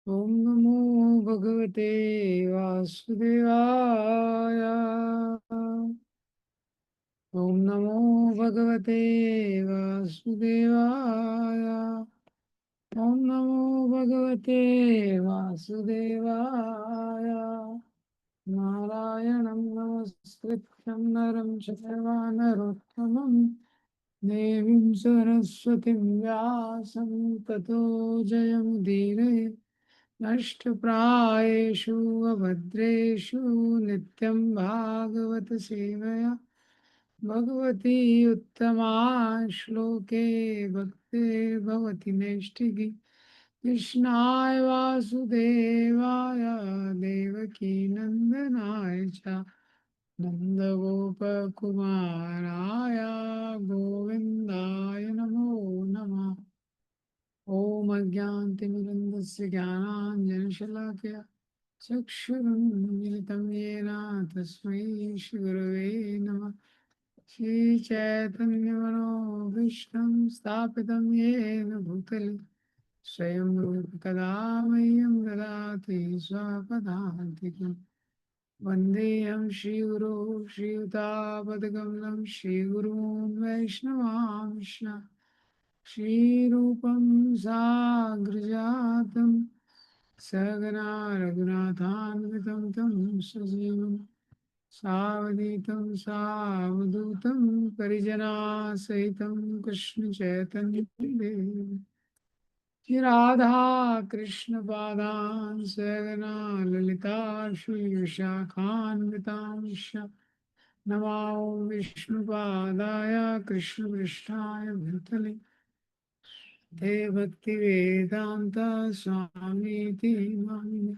ओम नमो भगवते वासुदेवाय। ओम नमो भगवते वासुदेवाय। ओम नमो भगवते वासुदेवाय। नारायणं नमस्कृत्यं नरं चैव नरोत्तमं देवीं सरस्वतीं व्यासं ततो जयमुदीरये। नष्टप्रायेषु अभद्रेषु नित्यं भागवत सेवया भगवती उत्तमा श्लोके भक्तिर्भवति नैष्ठिकी। कृष्णाय वासुदेवाय देवकी नंदनाय च नन्दगोपकुमाराय गोविन्दाय नमो नमः। ॐ अज्ञानतिमिरन्दस्य ज्ञानाञ्जनशलाकया चक्षुरुन्मिलितं येन तस्मै श्रीगुरवे नमः। श्रीचैतन्यमनोभीष्टं स्थापितं येन भूतले स्वयं रूप कदा मह्यं ददाति स्वपदान्तिकम्। वन्देऽहं श्रीगुरो श्रीयुतापदकमलं श्रीगुरून् वैष्णवांश्च श्रीरूपं साग्रजातं सगना रघुनाथान्वितं तं सजीवं सावधीतं सावधूतं परिजनासहितं कृष्णचैतन्यदेवं श्री राधा कृष्ण पादान सगना ललिता श्री विशाखान्वितांश्च नमामि विष्णुपादाय कृष्णपृष्ठाय भूतले ते भक्ति वेदांत स्वामीति मामिने।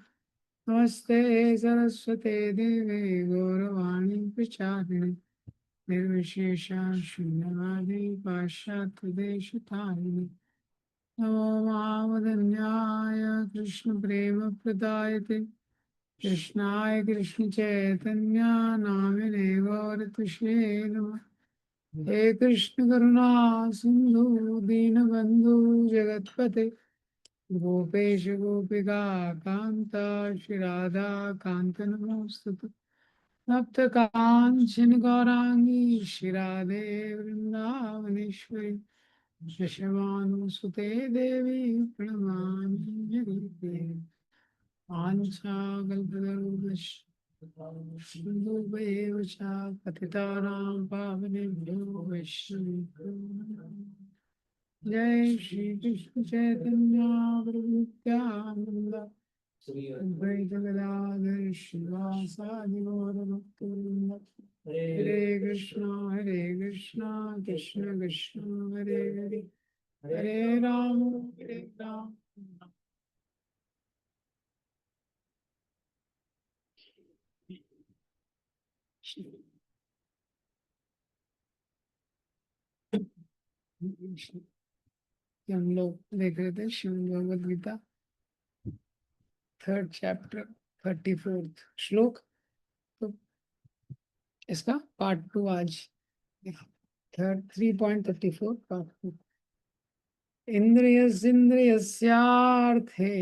नमस्ते सरस्वते देवे गौरवाणी प्रचारिणे निर्विशेष शून्यवादी पाश्चात्य देशतारिणे नमो महावदन्याय कृष्ण प्रेम प्रदायते कृष्णाय कृष्ण चैतन्य नामिने गौरतुषे नमः। हे कृष्ण करुणा सिंधु दीनबंधु जगतपते गोपेश गोपिका कांता श्री राधा कांत नमोस्तुते। तप्त कांचन गौरांगी श्री राधे वृंदावनेश्वरी वृषभानुसुते देवी प्रणमामि जगद्गुरुते। आञ्छाकल्पतरुभ्यश्च सिन्धुभ्येव च पतितानां पावनेभ्यो वैष्णवेभ्यो नमः। जय श्री कृष्ण चैतन्य प्रभु नित्यानंद अद्वैत गदाधर श्रीवासादि गौरभक्तवृंद। हरे कृष्णा कृष्ण कृष्ण हरे हरे हरे राम हम लोग देख रहे थे Shrimad Bhagavad Gita third chapter 34th श्लोक। तो इसका पार्ट टू आज थर्ड 3.34 पार्ट टू। इंद्रियस्यार्थे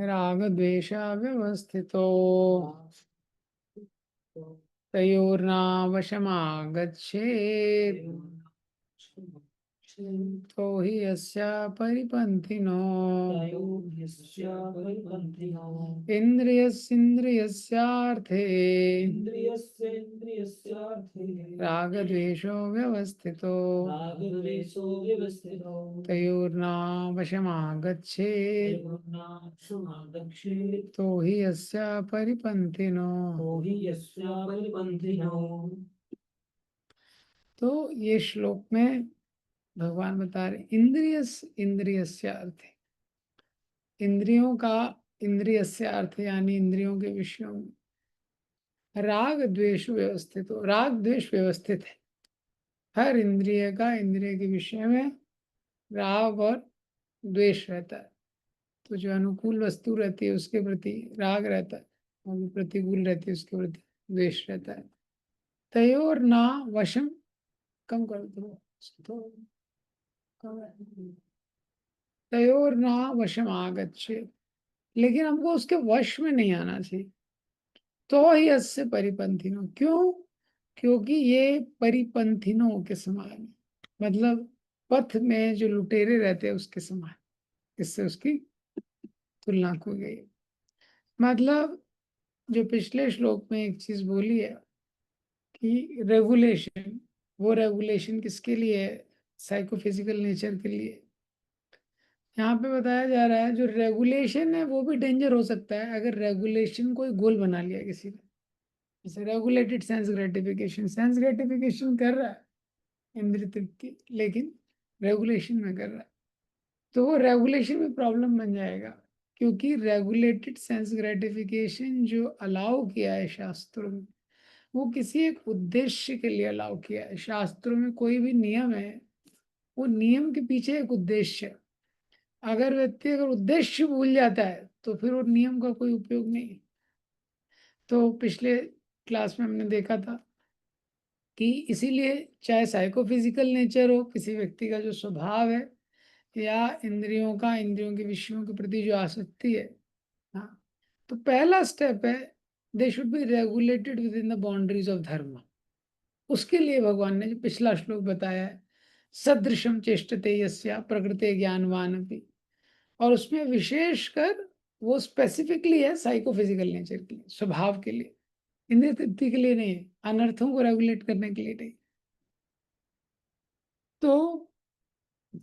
राग द्वेष व्यवस्थितो तयोर्नावशमागच्छेत् तो हि यस्य परिपन्थिनो इन्द्रियस्यार्थे रागद्वेषो व्यवस्थितो तयोर्नावशमागच्छेत् तो हि यस्य परिपन्थिनो। तो ये श्लोक में भगवान बता रहे इंद्रियस्य अर्थ है इंद्रियों का। इंद्रियस्य अर्थ यानी इंद्रियों के विषयों में राग द्वेष व्यवस्थित हो। राग द्वेष व्यवस्थित है। हर इंद्रिय का इंद्रिय के विषय में राग और द्वेष रहता है। तो जो अनुकूल वस्तु रहती है उसके प्रति राग रहता है और जो प्रतिकूल रहती है उसके प्रति द्वेष रहता है। तयोर ना वशम कम कर दो। तो तयोर ना वशम आगच्छे, लेकिन हमको उसके वश में नहीं आना चाहिए। तो ही अस्य परिपंथिनो, क्यों? क्योंकि ये परिपंथिनों के समान है, मतलब पथ में जो लुटेरे रहते हैं उसके समान, इससे उसकी तुलना की गई है। मतलब जो पिछले श्लोक में एक चीज बोली है कि रेगुलेशन, वो रेगुलेशन किसके लिए है? साइकोफिजिकल नेचर के लिए। यहाँ पे बताया जा रहा है जो रेगुलेशन है वो भी डेंजर हो सकता है अगर रेगुलेशन कोई गोल बना लिया किसी ने। जैसे regulated sense gratification, sense gratification कर रहा है इंद्रिय तृप्ति, लेकिन रेगुलेशन में कर रहा है, तो वो रेगुलेशन में प्रॉब्लम बन जाएगा। क्योंकि रेगुलेटेड सेंस ग्रेटिफिकेशन जो अलाउ किया है शास्त्रों में, वो किसी एक उद्देश्य के लिए अलाउ किया है। शास्त्रों में कोई भी नियम है, वो नियम के पीछे एक उद्देश्य है। अगर व्यक्ति अगर उद्देश्य भूल जाता है तो फिर वो नियम का कोई उपयोग नहीं है। तो पिछले क्लास में हमने देखा था कि इसीलिए चाहे साइकोफिजिकल नेचर हो किसी व्यक्ति का जो स्वभाव है, या इंद्रियों का, इंद्रियों के विषयों के प्रति जो आसक्ति है, हाँ, तो पहला स्टेप है they should be regulated with in the boundaries of धर्म। उसके लिए भगवान ने जो पिछला श्लोक बताया है, सदृशम चेष्टते यस्या प्रकृति ज्ञानवान अपि, और उसमें विशेषकर वो स्पेसिफिकली है साइकोफिजिकल नेचर के लिए, स्वभाव के लिए, इंद्रिय तृप्ति के लिए नहीं है, अनर्थों को रेगुलेट करने के लिए नहीं। तो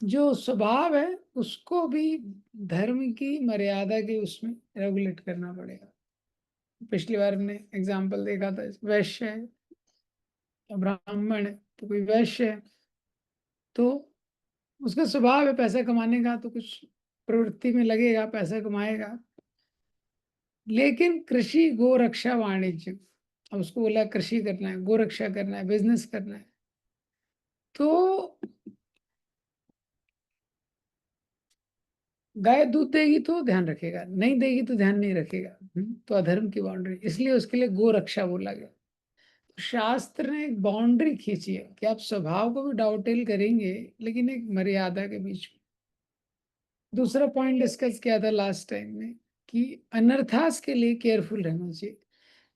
जो स्वभाव है उसको भी धर्म की मर्यादा के उसमें रेगुलेट करना पड़ेगा। पिछली बार हमने एग्जाम्पल देखा था, वैश्य है या ब्राह्मण है, तो कोई वैश्य है तो उसका स्वभाव है पैसा कमाने का, तो कुछ प्रवृत्ति में लगेगा, पैसा कमाएगा। लेकिन कृषि गो रक्षा वाणिज्य, अब उसको बोला कृषि करना है, गो रक्षा करना है, बिजनेस करना है, तो गाय दूध देगी तो ध्यान रखेगा, नहीं देगी तो ध्यान नहीं रखेगा। तो अधर्म की बाउंड्री, इसलिए उसके लिए गो रक्षा बोला गया। तो शास्त्र ने एक बाउंड्री खींची है कि आप स्वभाव को भी डाउटेल करेंगे, लेकिन एक मर्यादा के बीच में। दूसरा पॉइंट डिस्कस किया था लास्ट टाइम में कि अनर्थास के लिए केयरफुल रहना चाहिए।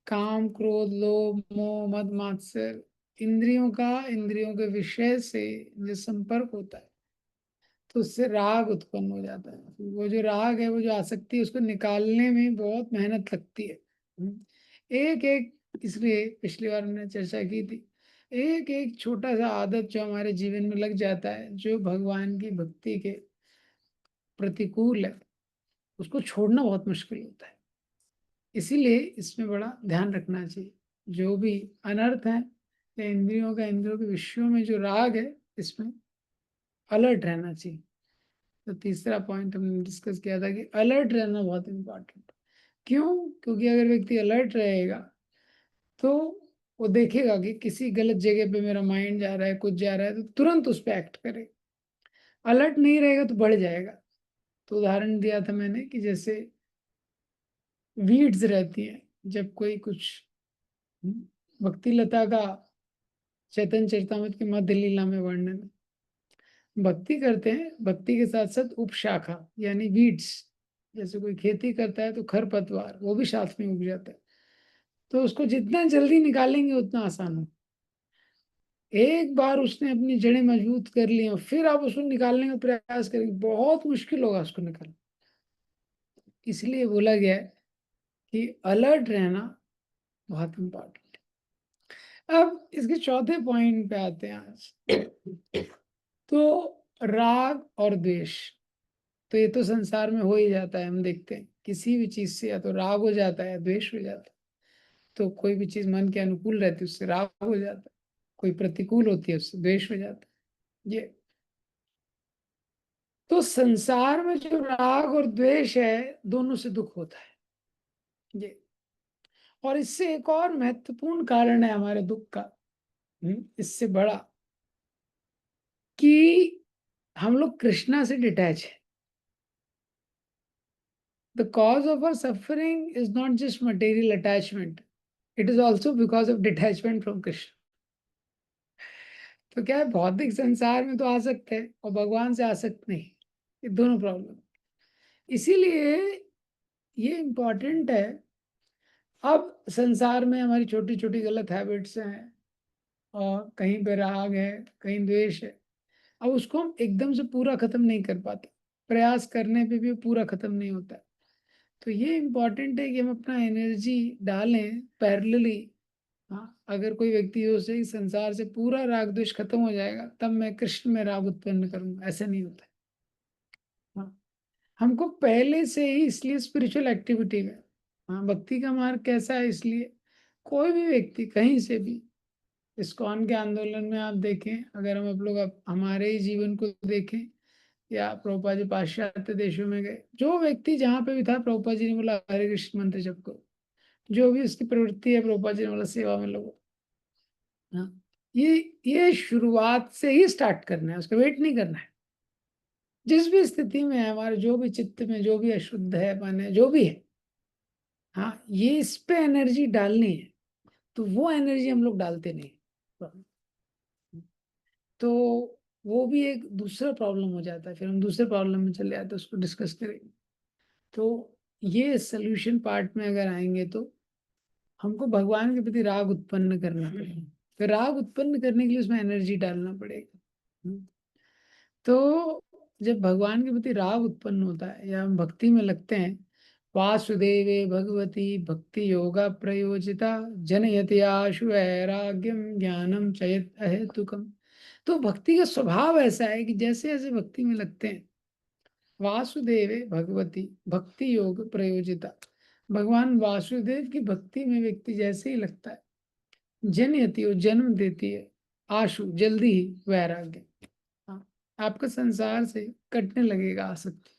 काम, क्रोध, लोभ, मोह, मद, मात्सर, इंद्रियों का इंद्रियों के विषय से जो संपर्क होता है, तो उससे राग उत्पन्न हो जाता है। तो वो जो राग है, वो जो आसक्ति है, उसको निकालने में बहुत मेहनत लगती है। एक एक, इसलिए पिछली बार हमने चर्चा की थी, एक एक छोटा सा आदत जो हमारे जीवन में लग जाता है, जो भगवान की भक्ति के प्रतिकूल है, उसको छोड़ना बहुत मुश्किल होता है। इसीलिए इसमें बड़ा ध्यान रखना चाहिए। जो भी अनर्थ है या इंद्रियों का, इंद्रियों के विषयों में जो राग है, इसमें अलर्ट रहना चाहिए। तो तीसरा पॉइंट हमने डिस्कस किया था कि अलर्ट रहना बहुत इम्पोर्टेंट। क्यों? क्योंकि अगर व्यक्ति अलर्ट रहेगा तो वो देखेगा कि किसी गलत जगह पे मेरा माइंड जा रहा है, कुछ जा रहा है, तो तुरंत उस पर एक्ट करे। अलर्ट नहीं रहेगा तो बढ़ जाएगा। तो उदाहरण दिया था मैंने कि जैसे वीड्स रहती हैं, जब कोई कुछ, भक्ति लता का चैतन्य चरितमृत की मध्य लीला में वर्णन है, भक्ति करते हैं, भक्ति के साथ साथ उपशाखा यानी वीड्स, जैसे कोई खेती करता है तो खरपतवार वो भी साथ में उग जाता है, तो उसको जितना जल्दी निकालेंगे उतना आसान हो। एक बार उसने अपनी जड़ें मजबूत कर ली, फिर आप उसको निकालने का प्रयास करेंगे, बहुत मुश्किल होगा उसको निकालना। इसलिए बोला गया है कि अलर्ट रहना बहुत इंपॉर्टेंट है। अब इसके चौथे पॉइंट पे आते हैं आज। तो राग और द्वेष, तो ये तो संसार में हो ही जाता है। हम देखते हैं किसी भी चीज से या तो राग हो जाता है या द्वेष हो जाता है। तो कोई भी चीज मन के अनुकूल रहती है उससे राग हो जाता है, कोई प्रतिकूल होती है उससे द्वेष हो जाता है। ये तो संसार में जो राग और द्वेष है, दोनों से दुख होता है ये। और इससे एक और महत्वपूर्ण कारण है हमारे दुख का, इससे बड़ा, कि हम लोग कृष्णा से डिटैच है। The cause of our suffering is not just material attachment, it is also because of detachment from Krishna. तो क्या है, भौतिक संसार में तो आ सकते हैं और भगवान से आ सकते नहीं। ये दोनों प्रॉब्लम। इसीलिए ये इम्पोर्टेंट है। अब संसार में हमारी छोटी छोटी गलत हैबिट्स हैं, और कहीं पे राग है, कहीं द्वेष है। अब उसको हम एकदम से पूरा खत्म नहीं कर पाते, प्रयास करने पे भी पूरा खत्म नहीं होता। तो ये इम्पोर्टेंट है कि हम अपना एनर्जी डालें पैरेलली। हाँ, अगर कोई व्यक्ति हो से इस संसार से पूरा राग द्वेष खत्म हो जाएगा तब मैं कृष्ण में राग उत्पन्न करूंगा, ऐसा नहीं होता। हाँ, हमको पहले से ही, इसलिए स्पिरिचुअल एक्टिविटी में, हाँ, भक्ति का मार्ग कैसा है, इसलिए कोई भी व्यक्ति कहीं से भी, इस्कॉन के आंदोलन में आप देखें, अगर हम आप लोग हमारे ही जीवन को देखें, या प्रभुपाद जी पाश्चात्य देशों में गए, जो व्यक्ति जहाँ पे भी था, प्रभुपाद जी ने बोला हरे कृष्ण मंत्र जप करो। जो भी उसकी प्रवृत्ति है, प्रभुपाद जी ने बोला सेवा में लगो। हाँ, ये शुरुआत से ही स्टार्ट करना है, उसका वेट नहीं करना है। जिस भी स्थिति में है हमारे, जो भी चित्त में जो भी अशुद्ध है, मन है, जो भी है, हाँ, ये इस पे एनर्जी डालनी है। तो वो एनर्जी हम लोग डालते नहीं। तो वो भी एक दूसरा प्रॉब्लम हो जाता है, फिर हम दूसरे प्रॉब्लम में चले जाते हैं, उसको डिस्कस करेंगे। तो ये सोल्यूशन पार्ट में अगर आएंगे तो हमको भगवान के प्रति राग उत्पन्न करना पड़ेगा। फिर राग उत्पन्न करने के लिए उसमें एनर्जी डालना पड़ेगा। तो जब भगवान के प्रति राग उत्पन्न होता है या हम भक्ति में लगते हैं, वासुदेवे भगवती भक्ति योगा प्रयोजिता जनयति आशु वैराग्यम ज्ञानम चयत अहेतुकम। तो भक्ति का स्वभाव ऐसा है कि जैसे जैसे भक्ति में लगते हैं, वासुदेवे भगवती भक्ति योग प्रयोजिता, भगवान वासुदेव की भक्ति में व्यक्ति जैसे ही लगता है, जनयति वो जन्म देती है, आशु जल्दी ही वैराग्य, हाँ, आपका संसार से कटने लगेगा आसक्ति,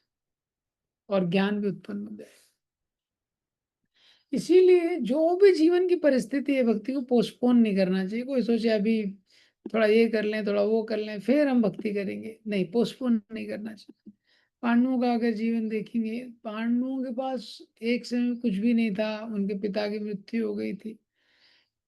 और ज्ञान भी उत्पन्न हो जाएगा। इसीलिए जो भी जीवन की परिस्थिति है, भक्ति को पोस्टपोन नहीं करना चाहिए। कोई सोचे अभी थोड़ा ये कर लें, थोड़ा वो कर लें, फिर हम भक्ति करेंगे, नहीं, पोस्टपोन नहीं करना चाहिए। पांडवों का अगर जीवन देखेंगे, पांडवों के पास एक समय कुछ भी नहीं था, उनके पिता की मृत्यु हो गई थी,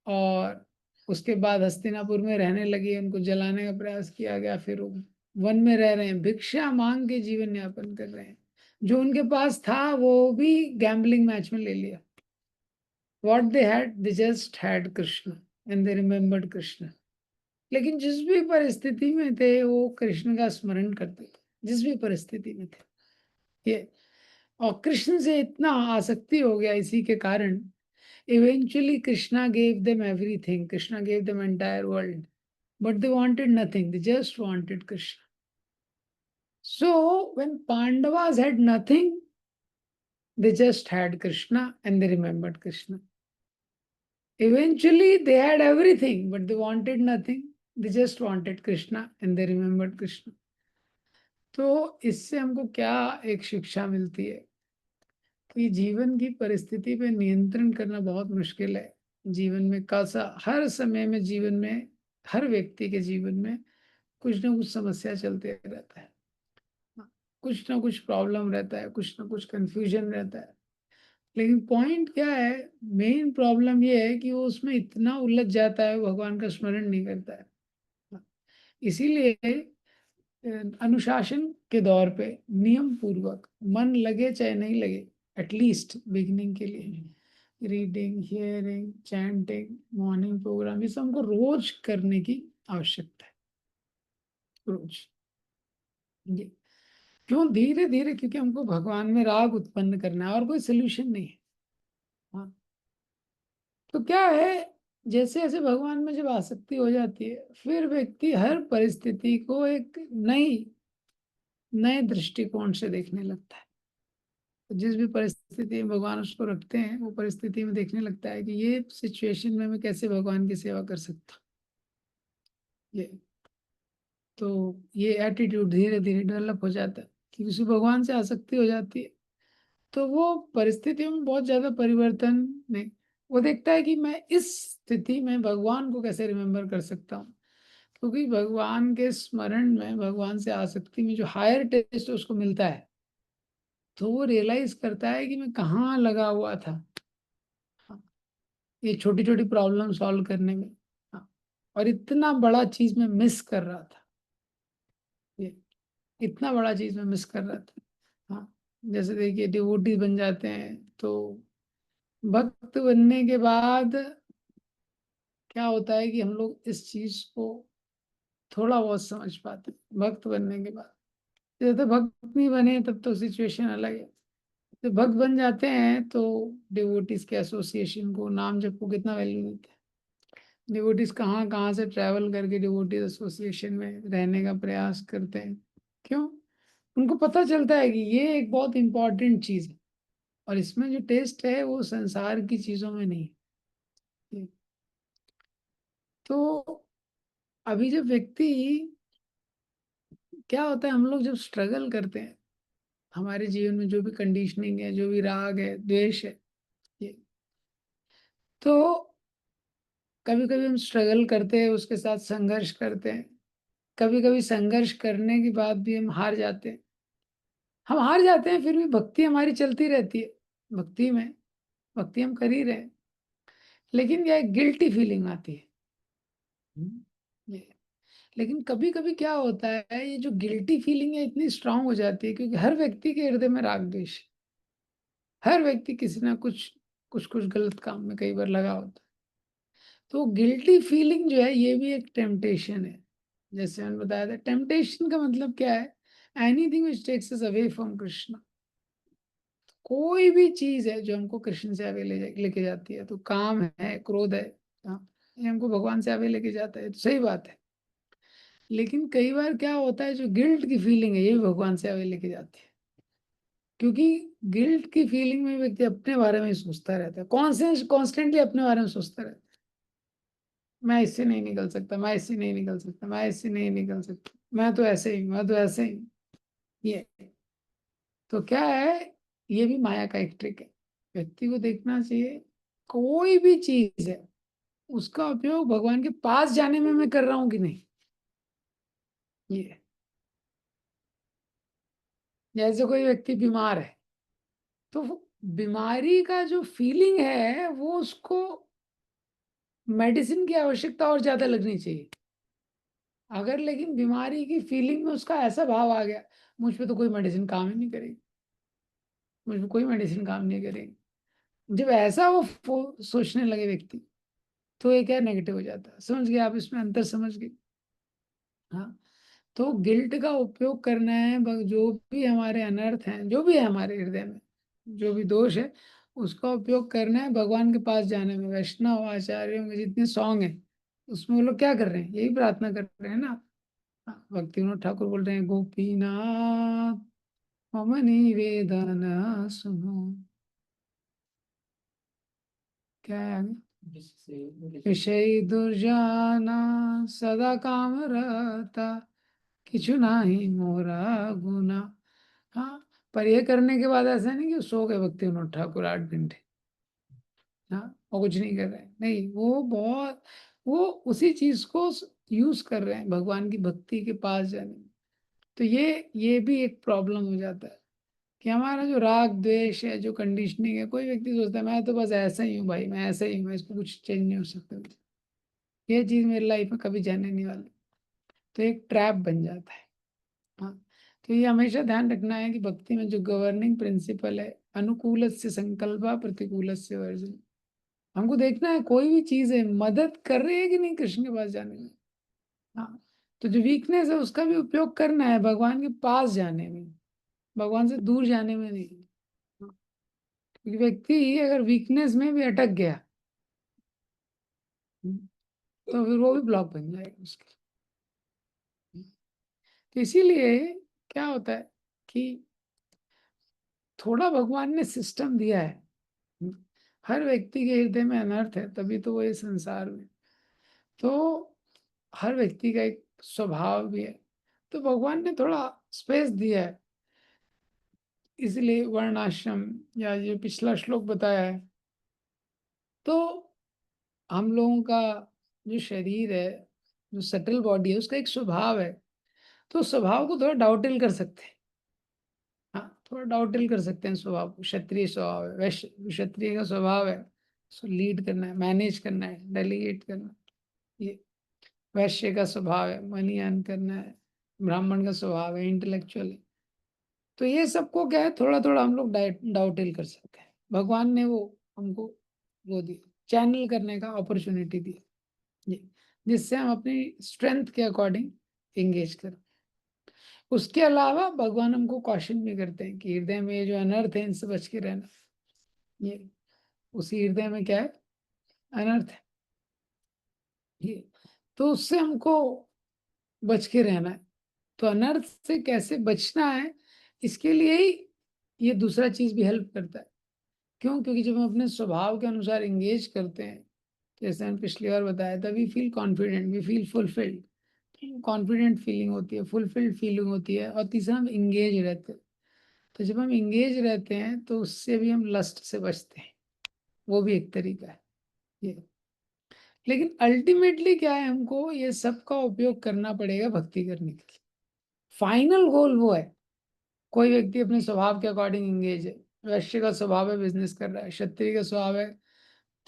और उसके बाद हस्तिनापुर में रहने लगे, उनको जलाने का प्रयास किया गया, फिर वो वन में रह रहे हैं, भिक्षा मांग के जीवन यापन कर रहे हैं। जो उनके पास था वो भी गैम्बलिंग मैच में ले लिया। What they had, they just had Krishna and they remembered Krishna. लेकिन जिस भी परिस्थिति में थे वो कृष्ण का स्मरण करते थे, जिस भी परिस्थिति में थे। ये और कृष्ण से इतना आसक्ति हो गया इसी के कारण, eventually Krishna gave them everything, Krishna gave them entire world, but they wanted nothing, they just wanted Krishna. So when Pandavas had nothing, they just had Krishna and they remembered Krishna. Eventually, they had everything, but they wanted nothing. They just wanted Krishna and they remembered Krishna. तो इससे हमको क्या एक शिक्षा मिलती है कि जीवन की परिस्थिति पे नियंत्रण करना बहुत मुश्किल है। जीवन में कैसा, हर समय में जीवन में, हर व्यक्ति के जीवन में कुछ ना कुछ समस्या चलते रहता है, कुछ ना कुछ प्रॉब्लम रहता है, कुछ ना कुछ कंफ्यूजन रहता है। लेकिन पॉइंट क्या है, मेन प्रॉब्लम ये है कि वो उसमें इतना उलझ जाता है, भगवान का स्मरण नहीं करता है। इसीलिए अनुशासन के दौर पे नियम पूर्वक मन लगे चाहे नहीं लगे, एटलीस्ट बिगिनिंग के लिए reading, hearing, chanting, morning programme, ये सब हमको रोज करने की आवश्यकता है, रोज। ये क्यों, धीरे धीरे, क्योंकि हमको भगवान में राग उत्पन्न करना है और कोई सोल्यूशन नहीं है। हाँ, तो क्या है, जैसे जैसे भगवान में जब आसक्ति हो जाती है, फिर व्यक्ति हर परिस्थिति को एक नए दृष्टिकोण से देखने लगता है। तो जिस भी परिस्थिति में भगवान उसको रखते हैं, वो परिस्थिति में देखने लगता है कि ये सिचुएशन में मैं कैसे भगवान की सेवा कर सकता हूँ। ये तो ये एटीट्यूड धीरे धीरे डेवलप हो जाता है कि उसी भगवान से आसक्ति हो जाती है। तो वो परिस्थितियों में बहुत ज्यादा परिवर्तन नहीं, वो देखता है कि मैं इस स्थिति में भगवान को कैसे रिमेम्बर कर सकता हूँ। क्योंकि भगवान के स्मरण में, भगवान से आसक्ति में जो हायर टेस्ट उसको मिलता है, तो वो रियलाइज करता है कि मैं कहाँ लगा हुआ था, हाँ, ये छोटी छोटी प्रॉब्लम सॉल्व करने में, हाँ, और इतना बड़ा चीज में मिस कर रहा था। ये इतना बड़ा चीज मैं मिस कर रहा था। हाँ, जैसे देखिए डिवोटी बन जाते हैं तो भक्त बनने के बाद क्या होता है कि हम लोग इस चीज को थोड़ा बहुत समझ पाते हैं भक्त बनने के बाद। जब तक भक्त नहीं बने तब तो सिचुएशन अलग है। जब भक्त बन जाते हैं तो डिवोटीज के एसोसिएशन को, नाम जप को कितना वैल्यू देते हैं। डिवोटीज कहाँ कहाँ से ट्रैवल करके डिवोटीज एसोसिएशन में रहने का प्रयास करते हैं। क्यों? उनको पता चलता है कि ये एक बहुत इंपॉर्टेंट चीज है और इसमें जो टेस्ट है वो संसार की चीजों में नहीं है। तो अभी जब व्यक्ति, क्या होता है हम लोग जब स्ट्रगल करते हैं हमारे जीवन में, जो भी कंडीशनिंग है, जो भी राग है, द्वेष है, ये तो कभी कभी हम स्ट्रगल करते हैं, उसके साथ संघर्ष करते हैं। कभी कभी संघर्ष करने के बाद भी हम हार जाते हैं। हम हार जाते हैं फिर भी भक्ति हमारी चलती रहती है। भक्ति में, भक्ति हम कर ही रहे हैं, लेकिन यह गिल्टी फीलिंग आती है। ये, लेकिन कभी कभी क्या होता है, ये जो गिल्टी फीलिंग है इतनी स्ट्रांग हो जाती है क्योंकि हर व्यक्ति के हृदय में राग द्वेष है। हर व्यक्ति किसी ना कुछ कुछ कुछ गलत काम में कई बार लगा होता है। तो गिल्टी फीलिंग जो है ये भी एक टेम्पटेशन है। जैसे मैंने बताया था, टेम्पटेशन का मतलब क्या है? Anything which takes us away from Krishna. कोई भी चीज है जो हमको कृष्ण से आगे लेके जाती है, तो काम है, क्रोध है, हाँ, ये हमको भगवान से आगे लेके जाता है, तो सही बात है। लेकिन कई बार क्या होता है, जो गिल्ट की फीलिंग है ये भी भगवान से आगे लेके जाती है। क्योंकि गिल्ट की फीलिंग में व्यक्ति अपने बारे में ही सोचता रहता है, कॉन्स्टेंटली अपने बारे में सोचता रहता है। मैं इससे नहीं निकल सकता, मैं इससे नहीं निकल सकता, मैं इससे नहीं निकल सकता, मैं तो ऐसे ही, मैं तो ऐसे ही। ये तो क्या है, ये भी माया का एक ट्रिक है। व्यक्ति को देखना चाहिए कोई भी चीज है उसका उपयोग भगवान के पास जाने में मैं कर रहा हूं कि नहीं। ये जैसे कोई व्यक्ति बीमार है तो बीमारी का जो फीलिंग है वो उसको मेडिसिन की आवश्यकता और ज्यादा लगनी चाहिए। अगर लेकिन बीमारी की फीलिंग में उसका ऐसा भाव आ गया, मुझ पे तो कोई मेडिसिन काम ही नहीं करेगी, मुझ पे कोई मेडिसिन काम नहीं करेगी, जब ऐसा वो सोचने लगे व्यक्ति, तो ये क्या नेगेटिव हो जाता है। समझ गए आप इसमें अंतर? समझ गए? हाँ। तो गिल्ट का उपयोग करना है, जो भी हमारे अनर्थ हैं, जो भी है हमारे हृदय में, जो भी दोष है, उसका उपयोग करना है भगवान के पास जाने में। वैष्णव आचार्यों के जितने सॉन्ग हैं उसमें वो लोग क्या कर रहे हैं, यही प्रार्थना कर रहे हैं ना। हाँ, भक्ति विनोद ठाकुर बोल रहे हैं, गोपीनाथ मम निवेदन सुनो। क्या है आगे? विषय दुर्जाना सदा काम रहता, किचु नाही मोरा गुना। हाँ, पर ये करने के बाद ऐसा नहीं कि सो गए भक्ति विनोद ठाकुर 8 घंटे, हाँ, वो कुछ नहीं कर रहे हैं, नहीं, वो बहुत, वो उसी चीज को यूज कर रहे हैं भगवान की भक्ति के पास जाने में। तो ये भी एक प्रॉब्लम हो जाता है कि हमारा जो राग द्वेष है, जो कंडीशनिंग है, कोई व्यक्ति सोचता है मैं तो बस ऐसा ही हूँ भाई, मैं ऐसा ही हूँ, इसको कुछ चेंज नहीं हो सकता, ये चीज मेरी लाइफ में कभी जाने नहीं वाली। तो एक ट्रैप बन जाता है। हाँ, तो ये हमेशा ध्यान रखना है कि भक्ति में जो गवर्निंग प्रिंसिपल है, अनुकूल से संकल्प, प्रतिकूल से वर्जन। हमको देखना है कोई भी चीज है मदद कर रही है कि नहीं कृष्ण के पास जाने में। हाँ, तो जो वीकनेस है उसका भी उपयोग करना है भगवान के पास जाने में, भगवान से दूर जाने में नहीं। हाँ, क्योंकि व्यक्ति अगर वीकनेस में भी अटक गया तो फिर वो भी ब्लॉक बन जाएगा उसके। तो इसीलिए क्या होता है कि थोड़ा भगवान ने सिस्टम दिया है। हर व्यक्ति के हृदय में अनर्थ है, तभी तो वो ये संसार में। तो हर व्यक्ति का एक स्वभाव भी है, तो भगवान ने थोड़ा स्पेस दिया है। इसलिए वर्ण आश्रम, या ये पिछला श्लोक बताया है, तो हम लोगों का जो शरीर है, जो सटल बॉडी है, उसका एक स्वभाव है। तो स्वभाव को थोड़ा डाउटिल कर सकते हैं। हाँ, थोड़ा डाउटिल कर सकते हैं स्वभाव को। क्षत्रिय स्वभाव है, वैश्य क्षत्रिय का स्वभाव है, सो लीड करना है, मैनेज करना है, डेलीगेट करना है। ये वैश्य का स्वभाव है, मनी अर्न करना है, ब्राह्मण का स्वभाव है, इंटेलेक्चुअल है। तो ये सबको क्या है, थोड़ा थोड़ा हम लोग डाउटिल कर सकते हैं। भगवान ने वो हमको वो दिया, चैनल करने का अपॉर्चुनिटी दी, जिससे हम अपनी स्ट्रेंथ के अकॉर्डिंग एंगेज करें। उसके अलावा भगवान हमको क्वेश्चन भी करते हैं कि हृदय में ये जो अनर्थ है इनसे बच के रहना। ये उसी हृदय में क्या है, अनर्थ है। ये तो उससे हमको बच के रहना है। तो अनर्थ से कैसे बचना है, इसके लिए ही ये दूसरा चीज भी हेल्प करता है। क्यों? क्योंकि जब हम अपने स्वभाव के अनुसार एंगेज करते हैं, जैसे हम पिछली बार बताया था, we feel confident, we feel fulfilled. Confident feeling होती है, फुलफिल्ड फीलिंग होती है, और तीसरा हम इंगेज रहते हैं। तो जब हम इंगेज रहते हैं तो उससे भी हम लस्ट से बचते हैं, वो भी एक तरीका है ये। लेकिन अल्टीमेटली क्या है, हमको ये सब का उपयोग करना पड़ेगा भक्ति करने के लिए। फाइनल गोल वो है। कोई व्यक्ति अपने स्वभाव के अकॉर्डिंग इंगेज है, वैश्य का स्वभाव है बिजनेस कर रहा है, क्षत्रिय का स्वभाव है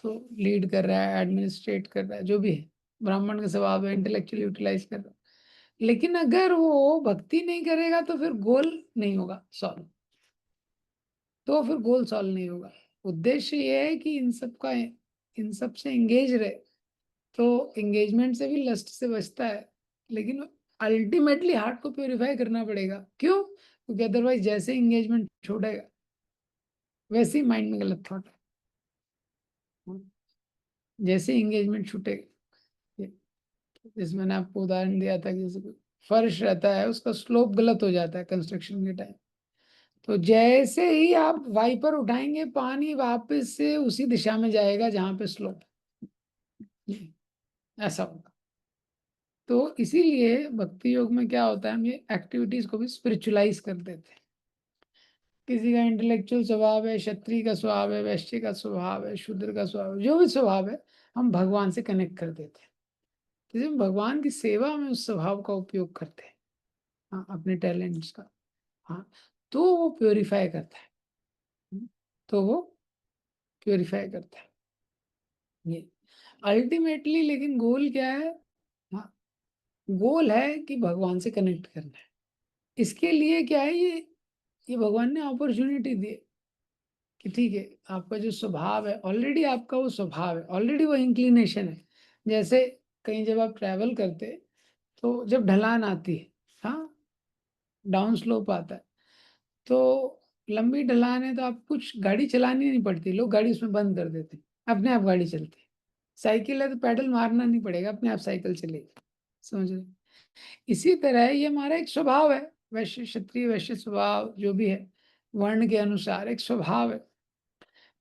तो लीड कर रहा है, एडमिनिस्ट्रेट कर रहा है, जो भी है, ब्राह्मण का स्वभाव है इंटेलेक्चुअल यूटिलाइज कर रहा है। लेकिन अगर वो भक्ति नहीं करेगा तो फिर गोल नहीं होगा सॉल्व, तो फिर गोल सॉल्व नहीं होगा। उद्देश्य ये है कि इन सब से एंगेज रहे। तो एंगेजमेंट से भी लस्ट से बचता है, लेकिन अल्टीमेटली हार्ट को प्योरीफाई करना पड़ेगा। क्यों? क्योंकि अदरवाइज जैसे एंगेजमेंट छोड़ेगा वैसे ही माइंड में गलत थॉट है। जैसे एंगेजमेंट छूटेगा, जिसमें मैंने आपको उदाहरण दिया था कि जैसे कोई फर्श रहता है, उसका स्लोप गलत हो जाता है कंस्ट्रक्शन के टाइम। तो जैसे ही आप वाइपर उठाएंगे, पानी वापस से उसी दिशा में जाएगा जहां पे स्लोप, ऐसा होगा। तो इसीलिए भक्ति योग में क्या होता है, हम ये एक्टिविटीज को भी स्पिरिचुअलाइज कर देते हैं। किसी का इंटेलेक्चुअल स्वभाव है, क्षत्रिय का स्वभाव है, वैश्य का स्वभाव है, शूद्र का स्वभाव है, जो भी स्वभाव है, हम भगवान से कनेक्ट कर देते हैं। जैसे हम भगवान की सेवा में उस स्वभाव का उपयोग करते हैं, हाँ, अपने टैलेंट्स का, हाँ, तो वो प्योरीफाई करता है। तो वो प्योरीफाई करता है ये अल्टीमेटली। लेकिन गोल क्या है? हाँ, गोल है कि भगवान से कनेक्ट करना है। इसके लिए क्या है, ये भगवान ने अपॉर्चुनिटी दी है कि ठीक है, आपका जो स्वभाव है, ऑलरेडी आपका वो स्वभाव है, ऑलरेडी वो इंक्लिनेशन है। जैसे कहीं जब आप ट्रैवल करते, तो जब ढलान आती है, हाँ, डाउन स्लोप आता है, तो लंबी ढलान है तो आप कुछ गाड़ी चलानी नहीं पड़ती, लोग गाड़ी उसमें बंद कर देते हैं, अपने आप गाड़ी चलती है। साइकिल है तो पैडल मारना नहीं पड़ेगा, अपने आप साइकिल चलेगी। समझ रहे? इसी तरह ये हमारा एक स्वभाव है, वैश्य क्षत्रिय वैश्य स्वभाव जो भी है, वर्ण के अनुसार एक स्वभाव है।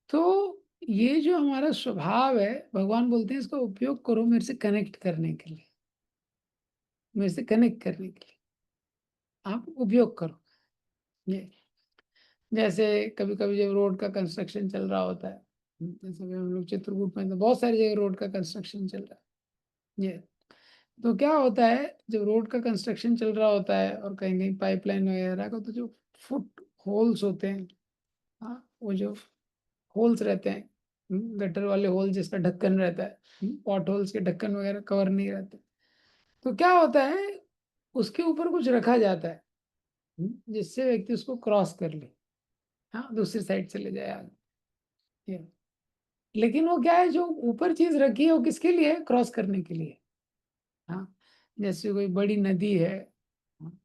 तो ये जो हमारा स्वभाव है, भगवान बोलते हैं इसका उपयोग करो मेरे से कनेक्ट करने के लिए, मेरे से कनेक्ट करने के लिए आप उपयोग करो ये। जैसे कभी कभी जब रोड का कंस्ट्रक्शन चल रहा होता है, जैसे भी हम लोग चित्रकूट में, तो बहुत सारी जगह रोड का कंस्ट्रक्शन चल रहा है ये। तो क्या होता है, जब रोड का कंस्ट्रक्शन चल रहा होता है और कहीं कहीं पाइपलाइन वगैरह का, तो जो फुट होल्स होते हैं, हाँ, वो जो होल्स रहते हैं, गटर वाले होल जिसका ढक्कन रहता है, पॉट होल्स के ढक्कन वगैरह कवर नहीं रहते, तो क्या होता है, उसके ऊपर कुछ रखा जाता है, जिससे व्यक्ति उसको क्रॉस कर ले, हाँ, दूसरी साइड से ले जाए आगे ये। लेकिन वो क्या है, जो ऊपर चीज रखी है वो किसके लिए है? क्रॉस करने के लिए, हाँ। जैसे कोई बड़ी नदी है, हाँ,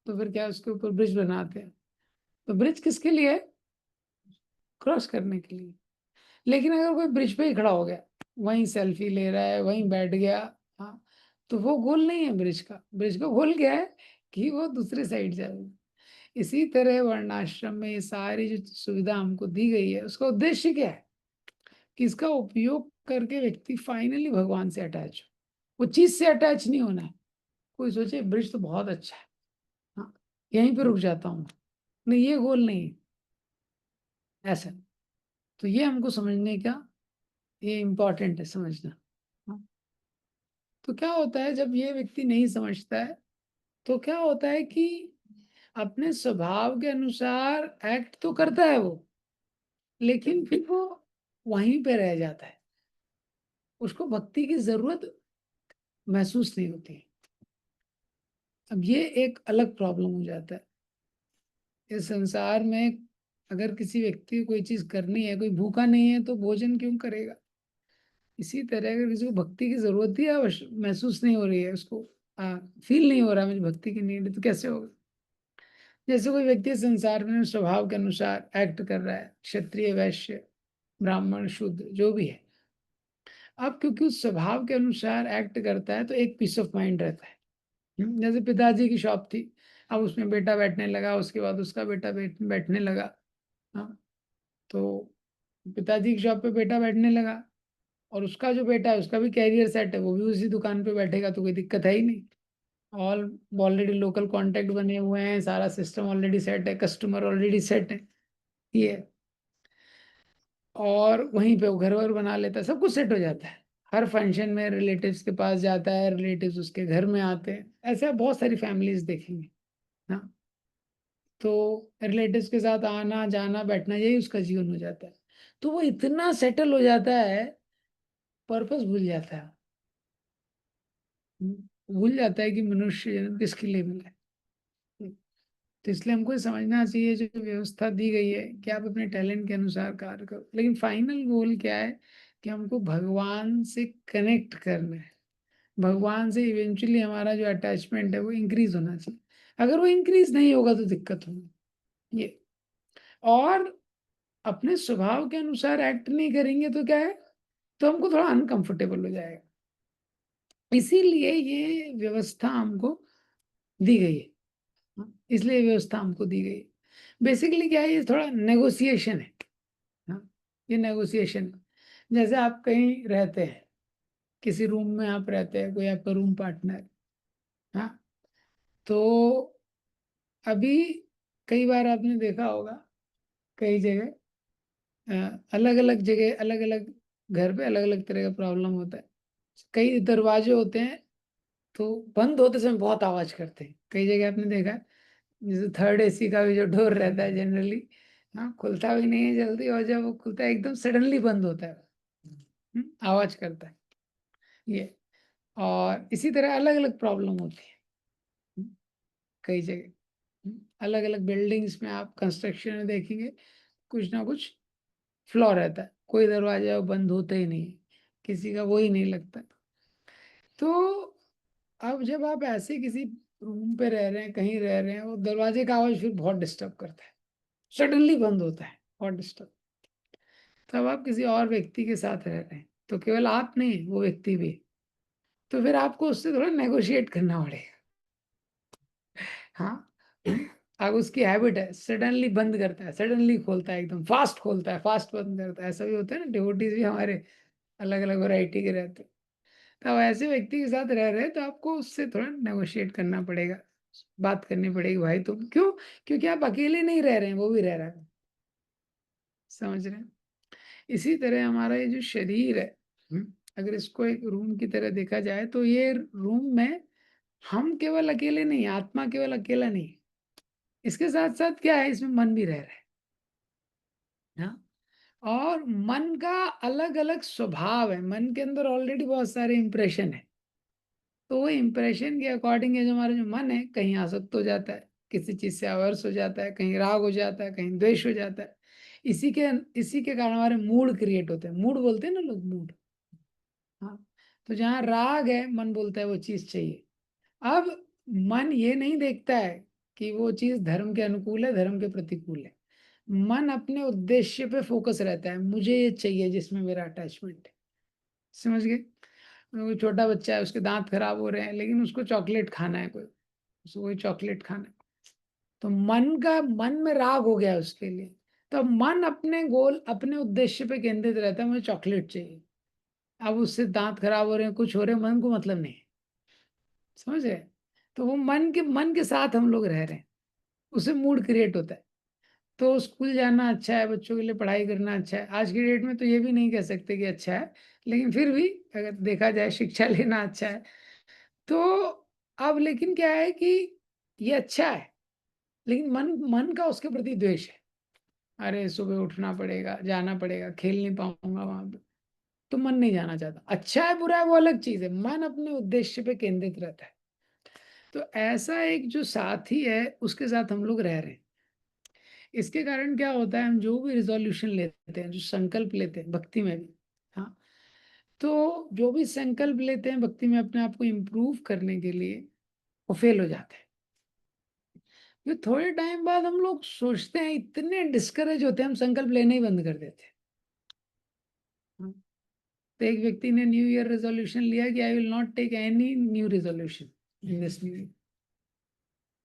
तो फिर क्या है, उसके ऊपर ब्रिज बनाते हैं। तो ब्रिज किसके लिए है? क्रॉस करने के लिए। लेकिन अगर कोई ब्रिज पे ही खड़ा हो गया, वहीं सेल्फी ले रहा है, वहीं बैठ गया, हाँ, तो वो गोल नहीं है ब्रिज का। ब्रिज का गोल क्या है कि वो दूसरे साइड जाए। इसी तरह वर्णाश्रम में ये सारी जो सुविधा हमको दी गई है, उसका उद्देश्य क्या है कि इसका उपयोग करके व्यक्ति फाइनली भगवान से अटैच हो। वो चीज से अटैच नहीं होना है। कोई सोचे ब्रिज तो बहुत अच्छा है, हाँ, यहीं पे रुक जाता हूँ, नहीं, ये गोल नहीं है ऐसा। तो ये हमको समझने का, ये इम्पोर्टेंट है समझना, हाँ। तो क्या होता है जब ये व्यक्ति नहीं समझता है, तो क्या होता है कि अपने स्वभाव के अनुसार एक्ट तो करता है वो, लेकिन फिर वो वहीं पे रह जाता है, उसको भक्ति की जरूरत महसूस नहीं होती। अब ये एक अलग प्रॉब्लम हो जाता है। इस संसार में अगर किसी व्यक्ति को कोई चीज करनी है, कोई भूखा नहीं है तो भोजन क्यों करेगा? इसी तरह अगर किसी को भक्ति की जरूरत ही महसूस नहीं हो रही है, उसको फील नहीं हो रहा मुझे भक्ति की नीड है, तो कैसे होगा? जैसे कोई व्यक्ति संसार में स्वभाव के अनुसार एक्ट कर रहा है, क्षत्रिय वैश्य ब्राह्मण शूद्र जो भी है, अब क्योंकि उस स्वभाव के अनुसार एक्ट करता है तो एक पीस ऑफ माइंड रहता है। जैसे पिताजी की शॉप थी, अब उसमें बेटा बैठने लगा, उसके बाद उसका बेटा बैठने लगा। हाँ, तो पिताजी की शॉप पे बेटा बैठने लगा, और उसका जो बेटा है उसका भी कैरियर सेट है, वो भी उसी दुकान पे बैठेगा, तो कोई दिक्कत है ही नहीं। ऑल ऑलरेडी लोकल कांटेक्ट बने हुए हैं, सारा सिस्टम ऑलरेडी सेट है, कस्टमर ऑलरेडी सेट है, ये है। और वहीं पे वो घर वर बना लेता है, सब कुछ सेट हो जाता है। हर फंक्शन में रिलेटिव्स के पास जाता है, रिलेटिव्स उसके घर में आते हैं, ऐसे आप बहुत सारी फैमिलीज देखेंगे ना। तो रिलेटिव्स के साथ आना जाना बैठना यही उसका जीवन हो जाता है। तो वो इतना सेटल हो जाता है, पर्पस भूल जाता है। भूल जाता है कि मनुष्य जन्म किसके लिए मिला है। तो इसलिए हमको ये समझना चाहिए, जो व्यवस्था दी गई है कि आप अपने टैलेंट के अनुसार कार्य करो, लेकिन फाइनल गोल क्या है कि हमको भगवान से कनेक्ट करना है। भगवान से इवेंचुअली हमारा जो अटैचमेंट है वो इंक्रीज होना चाहिए। अगर वो इंक्रीज नहीं होगा तो दिक्कत होगी ये। और अपने स्वभाव के अनुसार एक्ट नहीं करेंगे तो क्या है, तो हमको थोड़ा अनकंफर्टेबल हो जाएगा। इसीलिए ये व्यवस्था हमको दी गई है। हाँ, इसलिए व्यवस्था हमको दी गई है। बेसिकली क्या है, ये थोड़ा नेगोशिएशन है। हाँ, ये नेगोशिएशन है। जैसे आप कहीं रहते हैं, किसी रूम में आप रहते हैं, कोई आपका रूम पार्टनर। हाँ, तो अभी कई बार आपने देखा होगा, कई जगह अलग अलग जगह अलग अलग घर पे अलग अलग तरह का प्रॉब्लम होता है। कई दरवाजे होते हैं तो बंद होते समय बहुत आवाज करते हैं, कई जगह आपने देखा है। जैसे थर्ड एसी का भी जो डोर रहता है जनरली, हाँ, खुलता भी नहीं है जल्दी, और जब वो खुलता है एकदम सडनली बंद होता है। आवाज करता है ये। और इसी तरह अलग अलग प्रॉब्लम होती है। हम्म, कई जगह अलग अलग बिल्डिंग्स में आप कंस्ट्रक्शन में देखेंगे, कुछ ना कुछ फ्लॉ रहता है, कोई दरवाजा वो बंद होता ही नहीं है, किसी का वो ही नहीं लगता। तो अब जब आप ऐसे किसी रूम पे रह रहे हैं, कहीं रह रहे हैं, वो दरवाजे का आवाज फिर बहुत डिस्टर्ब करता है, सडनली बंद होता है, बहुत डिस्टर्ब। तब आप किसी और व्यक्ति के साथ रह रहे हैं, तो केवल आप नहीं, वो व्यक्ति भी। तो फिर आपको उससे थोड़ा नेगोशिएट करना पड़ेगा। हाँ, अब उसकी हैबिट है, सडनली बंद करता है, सडनली खोलता है, एकदम फास्ट खोलता है, फास्ट बंद करता है। ऐसा भी होता है ना, डिवोटीज भी हमारे अलग अलग वैरायटी के रहते हैं। तो ऐसे व्यक्ति के साथ रह रहे हैं तो आपको उससे थोड़ा नेगोशिएट करना पड़ेगा, बात करनी पड़ेगी, भाई तुम क्यों, क्योंकि आप अकेले नहीं रह रहे हैं, वो भी रह रहा है। समझ रहे हैं? इसी तरह हमारा ये जो शरीर है, अगर इसको एक रूम की तरह देखा जाए तो ये रूम में हम केवल अकेले नहीं, आत्मा केवल अकेला नहीं, इसके साथ साथ क्या है, इसमें मन भी रह रहा है। हाँ, और मन का अलग अलग स्वभाव है, मन के अंदर ऑलरेडी बहुत सारे इंप्रेशन है। तो वो इंप्रेशन के अकॉर्डिंग है, जो हमारा जो मन है कहीं आसक्त हो जाता है, किसी चीज से आवर्स हो जाता है, कहीं राग हो जाता है, कहीं द्वेष हो जाता है। इसी के इसी के कारण हमारे मूड क्रिएट होते हैं, मूड बोलते हैं ना लोग, मूड। हाँ, तो जहाँ राग है मन बोलता है वो चीज चाहिए। अब मन ये नहीं देखता है कि वो चीज धर्म के अनुकूल है, धर्म के प्रतिकूल है। मन अपने उद्देश्य पे फोकस रहता है, मुझे ये चाहिए जिसमें मेरा अटैचमेंट है। समझ गए? कोई छोटा बच्चा है, उसके दांत खराब हो रहे हैं, लेकिन उसको चॉकलेट खाना है, कोई उसको कोई चॉकलेट खाना है, तो मन में राग हो गया है उसके लिए। तो मन अपने गोल, अपने उद्देश्य पे केंद्रित रहता है, मुझे चॉकलेट चाहिए। अब उससे दांत खराब हो रहे हैं, कुछ हो रहे हैं, मन को मतलब नहीं है। समझ रहे? तो वो मन के साथ हम लोग रह रहे हैं, उससे मूड क्रिएट होता है। तो स्कूल जाना अच्छा है, बच्चों के लिए पढ़ाई करना अच्छा है, आज की डेट में तो ये भी नहीं कह सकते कि अच्छा है, लेकिन फिर भी अगर देखा जाए शिक्षा लेना अच्छा है। तो अब लेकिन क्या है कि ये अच्छा है, लेकिन मन मन का उसके प्रति द्वेष है। अरे सुबह उठना पड़ेगा, जाना पड़ेगा, खेल नहीं पाऊंगा वहां पे, तो मन नहीं जाना चाहता। अच्छा है बुरा है वो अलग चीज है, मन अपने उद्देश्य पे केंद्रित रहता है। तो ऐसा एक जो साथी है उसके साथ हम लोग रह रहे हैं। इसके कारण क्या होता है, हम जो भी रिज़ॉल्यूशन लेते हैं, जो संकल्प लेते हैं भक्ति में भी, हाँ, तो जो भी संकल्प लेते हैं भक्ति में अपने आप को इम्प्रूव करने के लिए, वो फेल हो जाते हैं। फिर थोड़े टाइम बाद हम लोग सोचते हैं, इतने डिस्करेज होते हैं, हम संकल्प लेना ही बंद कर देते हैं। हाँ, तो एक व्यक्ति ने न्यू ईयर रेज़ोल्यूशन लिया कि I will not take any new resolution in this new year,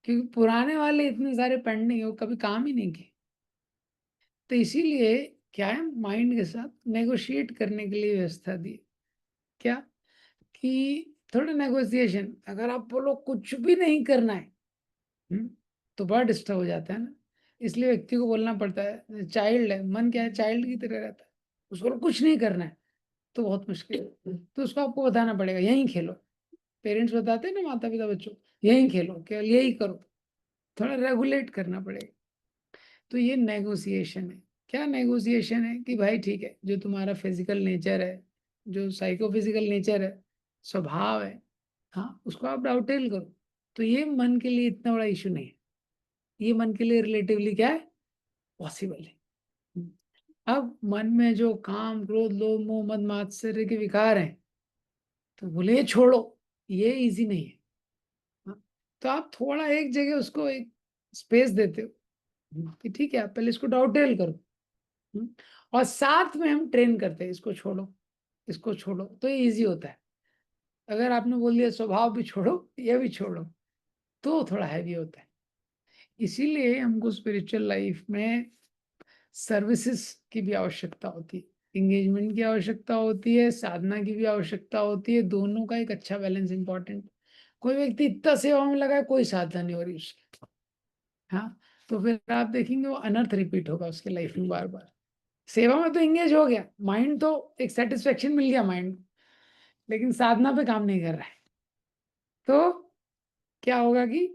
क्योंकि पुराने वाले इतने सारे पेंडिंग है, वो कभी काम ही नहीं किए। तो इसीलिए क्या है, माइंड के साथ नेगोशिएट करने के लिए व्यवस्था दी। क्या? कि थोड़ा नेगोशिएशन, अगर आप बोलो कुछ भी नहीं करना है, हुँ, तो बड़ा डिस्टर्ब हो जाता है ना। इसलिए व्यक्ति को बोलना पड़ता है, चाइल्ड है, मन क्या है, चाइल्ड की तरह रहता है। उसको बोलो कुछ नहीं करना है, तो बहुत मुश्किल है। तो उसको आपको बताना पड़ेगा, यहीं खेलो। पेरेंट्स बताते हैं ना, माता-पिता बच्चों को, यहीं खेलो, केवल यही करो। थोड़ा रेगुलेट करना पड़ेगा। तो ये नेगोशिएशन है। क्या नेगोशिएशन है कि भाई ठीक है, जो तुम्हारा फिज़िकल नेचर है, जो साइकोफिज़िकल नेचर है, स्वभाव है, हाँ, उसको आप डाउटेल करो। तो ये मन के लिए इतना बड़ा इश्यू नहीं है। ये मन के लिए रिलेटिवली क्या है? पॉसिबल है। हुँ। अब मन में जो काम, क्रोध, लोभ, मोह, मद, मात्सर्य के विकार हैं, तो बोले ये छोड़ो, ये ईज़ी नहीं है। हाँ, तो आप थोड़ा एक जगह उसको एक स्पेस देते हो, कि ठीक है, आप पहले इसको डाउटेल करो। हुँ, और साथ में हम ट्रेन करते हैं, इसको छोड़ो, तो ये ईज़ी होता है। अगर आपने बोल दिया स्वभाव भी छोड़ो, ये भी छोड़ो, तो थोड़ा हैवी होता है। इसीलिए हमको स्पिरिचुअल लाइफ में सर्विसेज़ की भी आवश्यकता होती है, एंगेजमेंट की आवश्यकता होती है, साधना की भी आवश्यकता होती है, दोनों का एक अच्छा बैलेंस इम्पोर्टेंट। कोई व्यक्ति इतना सेवा में लगा है, कोई साधना नहीं हो रही उसकी, हाँ, तो फिर आप देखेंगे वो अनर्थ रिपीट होगा उसकी लाइफ में बार-बार। सेवा में तो एंगेज हो गया, माइंड तो एक सैटिस्फैक्शन मिल गया माइंड को, लेकिन साधना पे काम नहीं कर रहा है। तो क्या होगा कि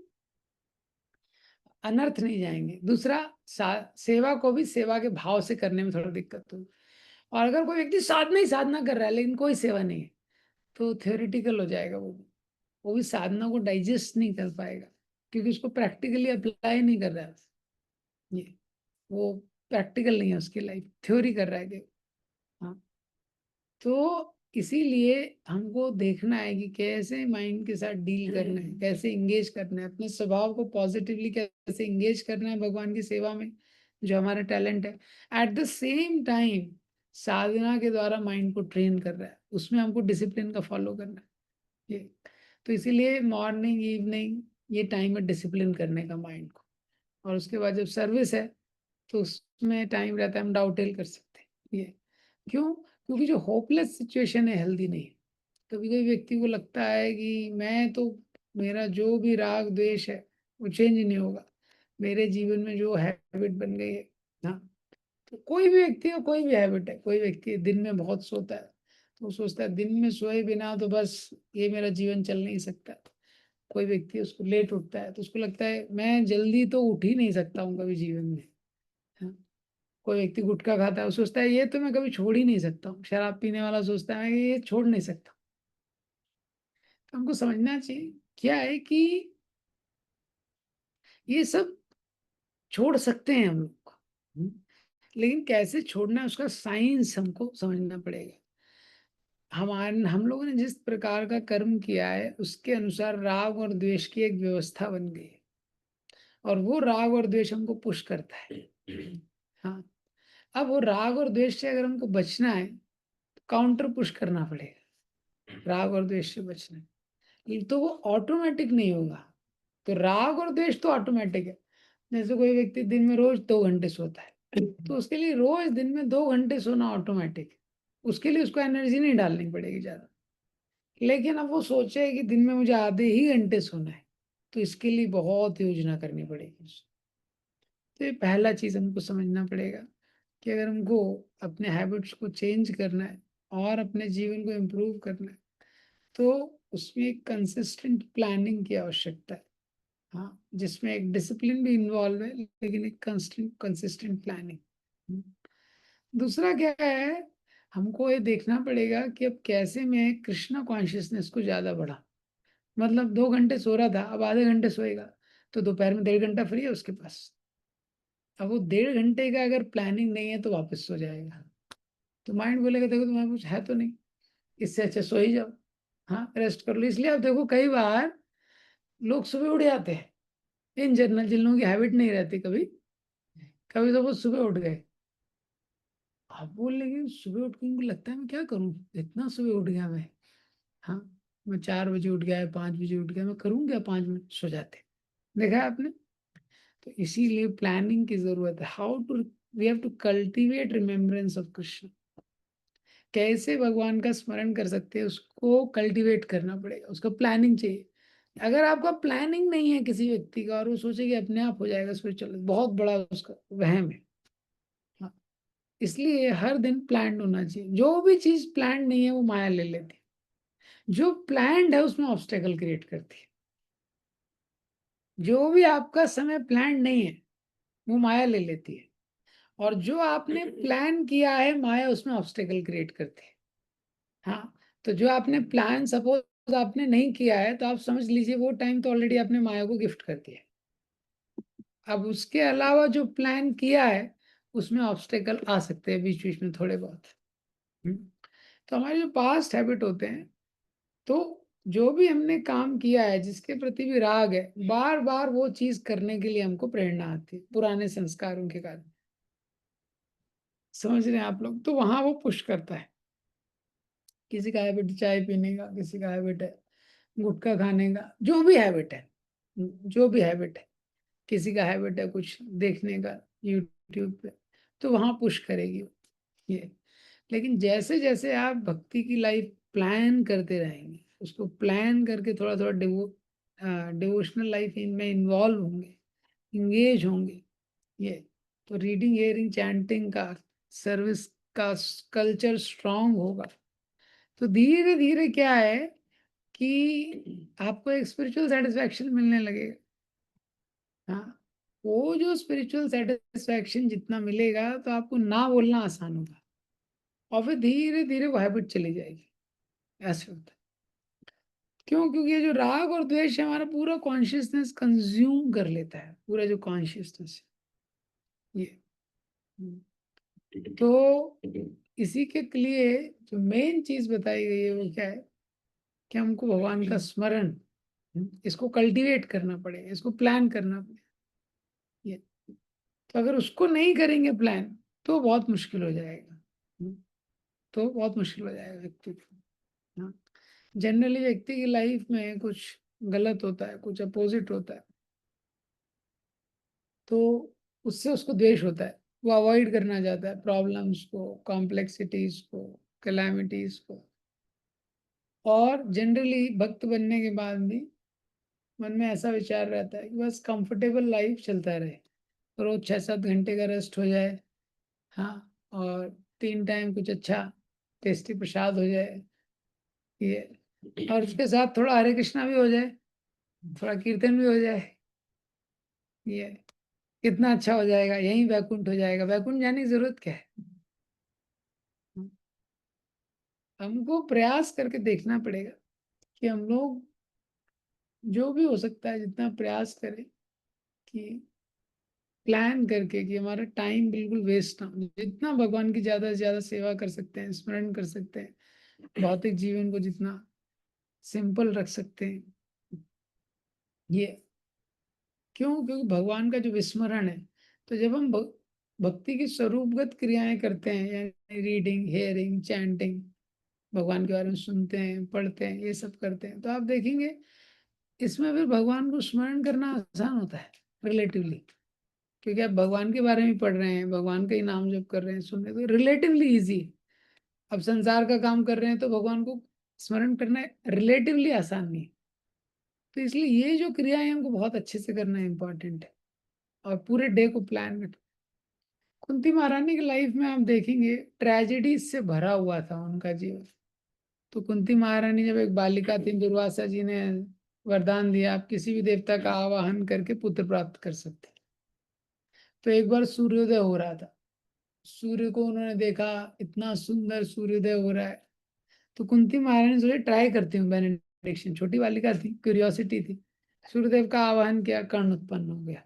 अनर्थ नहीं जाएँगे। दूसरा, सा सेवा को भी सेवा के भाव से करने में थोड़ा दिक्कत होगी। और अगर कोई व्यक्ति साधना ही साधना कर रहा है लेकिन कोई सेवा नहीं है, तो थ्योरेटिकल हो जाएगा वो भी। वो भी साधना को डाइजेस्ट नहीं कर पाएगा, क्योंकि उसको प्रैक्टिकली अप्लाई नहीं कर रहा है। ये, वो प्रैक्टिकल नहीं है उसकी लाइफ, थ्योरी कर रहा है केवल। हाँ। तो इसीलिए हमको देखना है कि कैसे माइंड के साथ डील करना है, कैसे एंगेज करना है, अपने स्वभाव को पॉजिटिवली कैसे एंगेज करना है भगवान की सेवा में, जो हमारा टैलेंट है। एट द सेम टाइम साधना के द्वारा माइंड को ट्रेन कर रहा है, उसमें हमको डिसिप्लिन का फॉलो करना है। ये, तो इसीलिए मॉर्निंग, इवनिंग ये टाइम है डिसिप्लिन करने का माइंड को। और उसके बाद जब सर्विस है, तो उसमें टाइम रहता है, हम डाउटेल कर सकते हैं। ये क्यों? क्योंकि जो होपलेस सिचुएशन है हेल्दी नहीं है। कभी-कभी व्यक्ति को लगता है कि मैं तो, मेरा जो भी राग द्वेष है वो चेंज ही नहीं होगा। मेरे जीवन में जो हैबिट बन गई है, हाँ, तो कोई भी व्यक्ति का कोई भी हैबिट है, कोई व्यक्ति दिन में बहुत सोता है, तो वो सोचता है दिन में सोए बिना तो बस ये मेरा जीवन चल नहीं सकता। कोई व्यक्ति उसको लेट उठता है, तो उसको लगता है मैं जल्दी तो उठ ही नहीं सकता हूँ कभी जीवन में। हाँ। कोई व्यक्ति गुटखा खाता है, वो सोचता है ये तो मैं कभी छोड़ ही नहीं सकता हूँ। शराब पीने वाला सोचता है मैं ये छोड़ नहीं सकता। तो हमको समझना चाहिए क्या है कि ये सब छोड़ सकते हैं हम लोग। हुँ, लेकिन कैसे छोड़ना है उसका साइंस हमको समझना पड़ेगा। हम लोगों ने जिस प्रकार का कर्म किया है उसके अनुसार राग और द्वेष की एक व्यवस्था बन गई है, और वो राग और द्वेष हमको पुश करता है। हाँ, अब वो राग और द्वेष से अगर हमको बचना है, तो काउंटर पुश करना पड़ेगा। राग और द्वेष से बचना है। ये तो वो ऑटोमेटिक नहीं होगा। तो राग और द्वेष तो ऑटोमेटिक है। जैसे कोई व्यक्ति दिन में रोज़ 2 घंटे सोता है, तो उसके लिए रोज़ दिन में 2 घंटे सोना ऑटोमेटिक है। उसके लिए उसको एनर्जी नहीं डालनी पड़ेगी ज़्यादा। लेकिन अब वो सोचे कि दिन में मुझे आधे ही घंटे सोना है, तो इसके लिए बहुत योजना करनी पड़ेगी उसे। तो ये पहला चीज़ हमको समझना पड़ेगा कि अगर हमको अपने हैबिट्स को चेंज करना है और अपने जीवन को इम्प्रूव करना है, तो उसमें एक कंसिस्टेंट प्लानिंग की आवश्यकता है। हाँ, जिसमें एक डिसिप्लिन भी इन्वॉल्व है, लेकिन एक कंसिस्टेंट प्लानिंग। हुँ। दूसरा क्या है, हमको ये देखना पड़ेगा कि अब कैसे मैं कृष्णा कॉन्शियसनेस को ज़्यादा बढ़ाऊँ। मतलब 2 घंटे सो रहा था, अब आधे घंटे सोएगा, तो दोपहर में 1.5 घंटा फ्री है उसके पास। अब वो 1.5 घंटे का अगर प्लानिंग नहीं है तो वापस सो जाएगा। तो माइंड बोलेगा देखो तुम्हारे कुछ है तो नहीं, इससे अच्छा सो ही जाओ, हाँ रेस्ट कर लो। इसलिए आप देखो कई बार लोग सुबह उठ जाते हैं, इन जनरल जिन लोगों की हैबिट नहीं रहती, कभी कभी तो वो सुबह उठ गए, आप बोल लेंगे सुबह उठ के उनको लगता है मैं क्या करूं, इतना सुबह उठ गया मैं, हाँ मैं 4 बजे उठ गया, 5 बजे उठ गया, मैं करूँ क्या, 5 मिनट सो जाते। देखा है आपने। तो इसीलिए प्लानिंग की जरूरत है। How to, we have to cultivate remembrance of Krishna. कैसे भगवान का स्मरण कर सकते हैं, उसको कल्टीवेट करना पड़ेगा, उसका प्लानिंग चाहिए। अगर आपका प्लानिंग नहीं है किसी व्यक्ति का और वो सोचे कि अपने आप हो जाएगा स्पिरिचुअल, बहुत बड़ा उसका वहम है। हाँ, इसलिए हर दिन प्लान होना चाहिए। जो भी चीज प्लान नहीं है वो माया ले लेती है, जो प्लान्ड है उसमें ऑब्स्टेकल क्रिएट करती है। जो भी आपका समय प्लान नहीं है वो माया ले लेती है, और जो आपने प्लान किया है माया उसमें ऑब्स्टेकल क्रिएट करती है। हाँ, तो जो आपने प्लान सपोज आपने नहीं किया है तो आप समझ लीजिए वो टाइम तो ऑलरेडी आपने माया को गिफ्ट कर दिया है। अब उसके अलावा जो प्लान किया है उसमें ऑब्स्टेकल आ सकते हैं बीच बीच में थोड़े बहुत। हम्म। तो हमारे जो पास्ट हैबिट होते हैं, तो जो भी हमने काम किया है जिसके प्रति भी राग है, बार बार वो चीज करने के लिए हमको प्रेरणा आती है पुराने संस्कारों के कारण। समझ रहे हैं आप लोग, तो वहां वो पुश करता है। किसी का हैबिट चाय पीने का, किसी का हैबिट है गुटखा खाने का, जो भी हैबिट है, जो भी हैबिट है, किसी का हैबिट है कुछ देखने का यूट्यूब पे, तो वहां पुश करेगी ये। लेकिन जैसे जैसे आप भक्ति की लाइफ प्लान करते रहेंगे, उसको प्लान करके थोड़ा थोड़ा डिवोशनल लाइफ इनमें इन्वॉल्व होंगे, इंगेज होंगे, ये तो रीडिंग हियरिंग चैंटिंग का सर्विस का कल्चर स्ट्रांग होगा, तो धीरे धीरे क्या है कि आपको एक स्पिरिचुअल सेटिस्फैक्शन मिलने लगेगा। हाँ, वो जो स्पिरिचुअल सेटिस्फैक्शन जितना मिलेगा तो आपको ना बोलना आसान होगा, और फिर धीरे धीरे वो हैबिट चली जाएगी। ऐसे होता है। क्यों? क्योंकि ये जो राग और द्वेष है हमारा पूरा कॉन्शियसनेस कंज्यूम कर लेता है, पूरा जो कॉन्शियसनेस है ये। तो इसी के लिए जो मेन चीज बताई गई है वो क्या है कि हमको भगवान का स्मरण, इसको कल्टीवेट करना पड़ेगा, इसको प्लान करना पड़ेगा ये। तो अगर उसको नहीं करेंगे प्लान तो बहुत मुश्किल हो जाएगा। तो बहुत मुश्किल हो जाएगा व्यक्ति को। हाँ, जनरली व्यक्ति की लाइफ में कुछ गलत होता है, कुछ अपोजिट होता है, तो उससे उसको द्वेष होता है, वो अवॉइड करना चाहता है प्रॉब्लम्स को, कॉम्प्लेक्सिटीज को, कैलामिटीज को। और जनरली भक्त बनने के बाद भी मन में ऐसा विचार रहता है कि बस कंफर्टेबल लाइफ चलता रहे, रोज 6-7 घंटे का रेस्ट हो जाए, हाँ, और 3 टाइम कुछ अच्छा टेस्टी प्रसाद हो जाए ये, और उसके साथ थोड़ा हरे कृष्णा भी हो जाए, थोड़ा कीर्तन भी हो जाए, ये कितना अच्छा हो जाएगा, यही वैकुंठ हो जाएगा। वैकुंठ जाने की जरूरत क्या है? हमको प्रयास करके देखना पड़ेगा कि हम लोग जो भी हो सकता है जितना प्रयास करें कि प्लान करके कि हमारा टाइम बिल्कुल वेस्ट ना हो, जितना भगवान की ज्यादा से ज्यादा सेवा कर सकते हैं, स्मरण कर सकते हैं, भौतिक जीवन को जितना सिंपल रख सकते हैं ये। क्यों? क्योंकि भगवान का जो विस्मरण है, तो जब हम भक्ति की स्वरूपगत क्रियाएं करते हैं, यानी रीडिंग हेयरिंग चैंटिंग, भगवान के बारे में सुनते हैं पढ़ते हैं ये सब करते हैं, तो आप देखेंगे इसमें फिर भगवान को स्मरण करना आसान होता है रिलेटिवली। क्योंकि आप भगवान के बारे में पढ़ रहे हैं, भगवान का ही नाम जप कर रहे हैं, सुन रहे हैं, तो रिलेटिवली इजी। अब संसार का काम कर रहे हैं तो भगवान को स्मरण करना रिलेटिवली आसान नहीं। तो इसलिए ये जो क्रिया है हमको बहुत अच्छे से करना इम्पोर्टेंट है, और पूरे डे को प्लान में। कुंती महारानी की लाइफ में आप देखेंगे ट्रेजेडी से भरा हुआ था उनका जीवन। तो कुंती महारानी जब एक बालिका थी, दुर्वासा जी ने वरदान दिया आप किसी भी देवता का आवाहन करके पुत्र प्राप्त कर सकते हैं। तो एक बार सूर्योदय हो रहा था, सूर्य को उन्होंने देखा, इतना सुंदर सूर्योदय हो रहा है, तो कुंती महारानी सोचे ट्राई करती हूँ मैंने एडिक्शन, छोटी बालिका थी, क्यूरियोसिटी थी। सूर्यदेव का आवाहन किया, कर्ण उत्पन्न हो गया।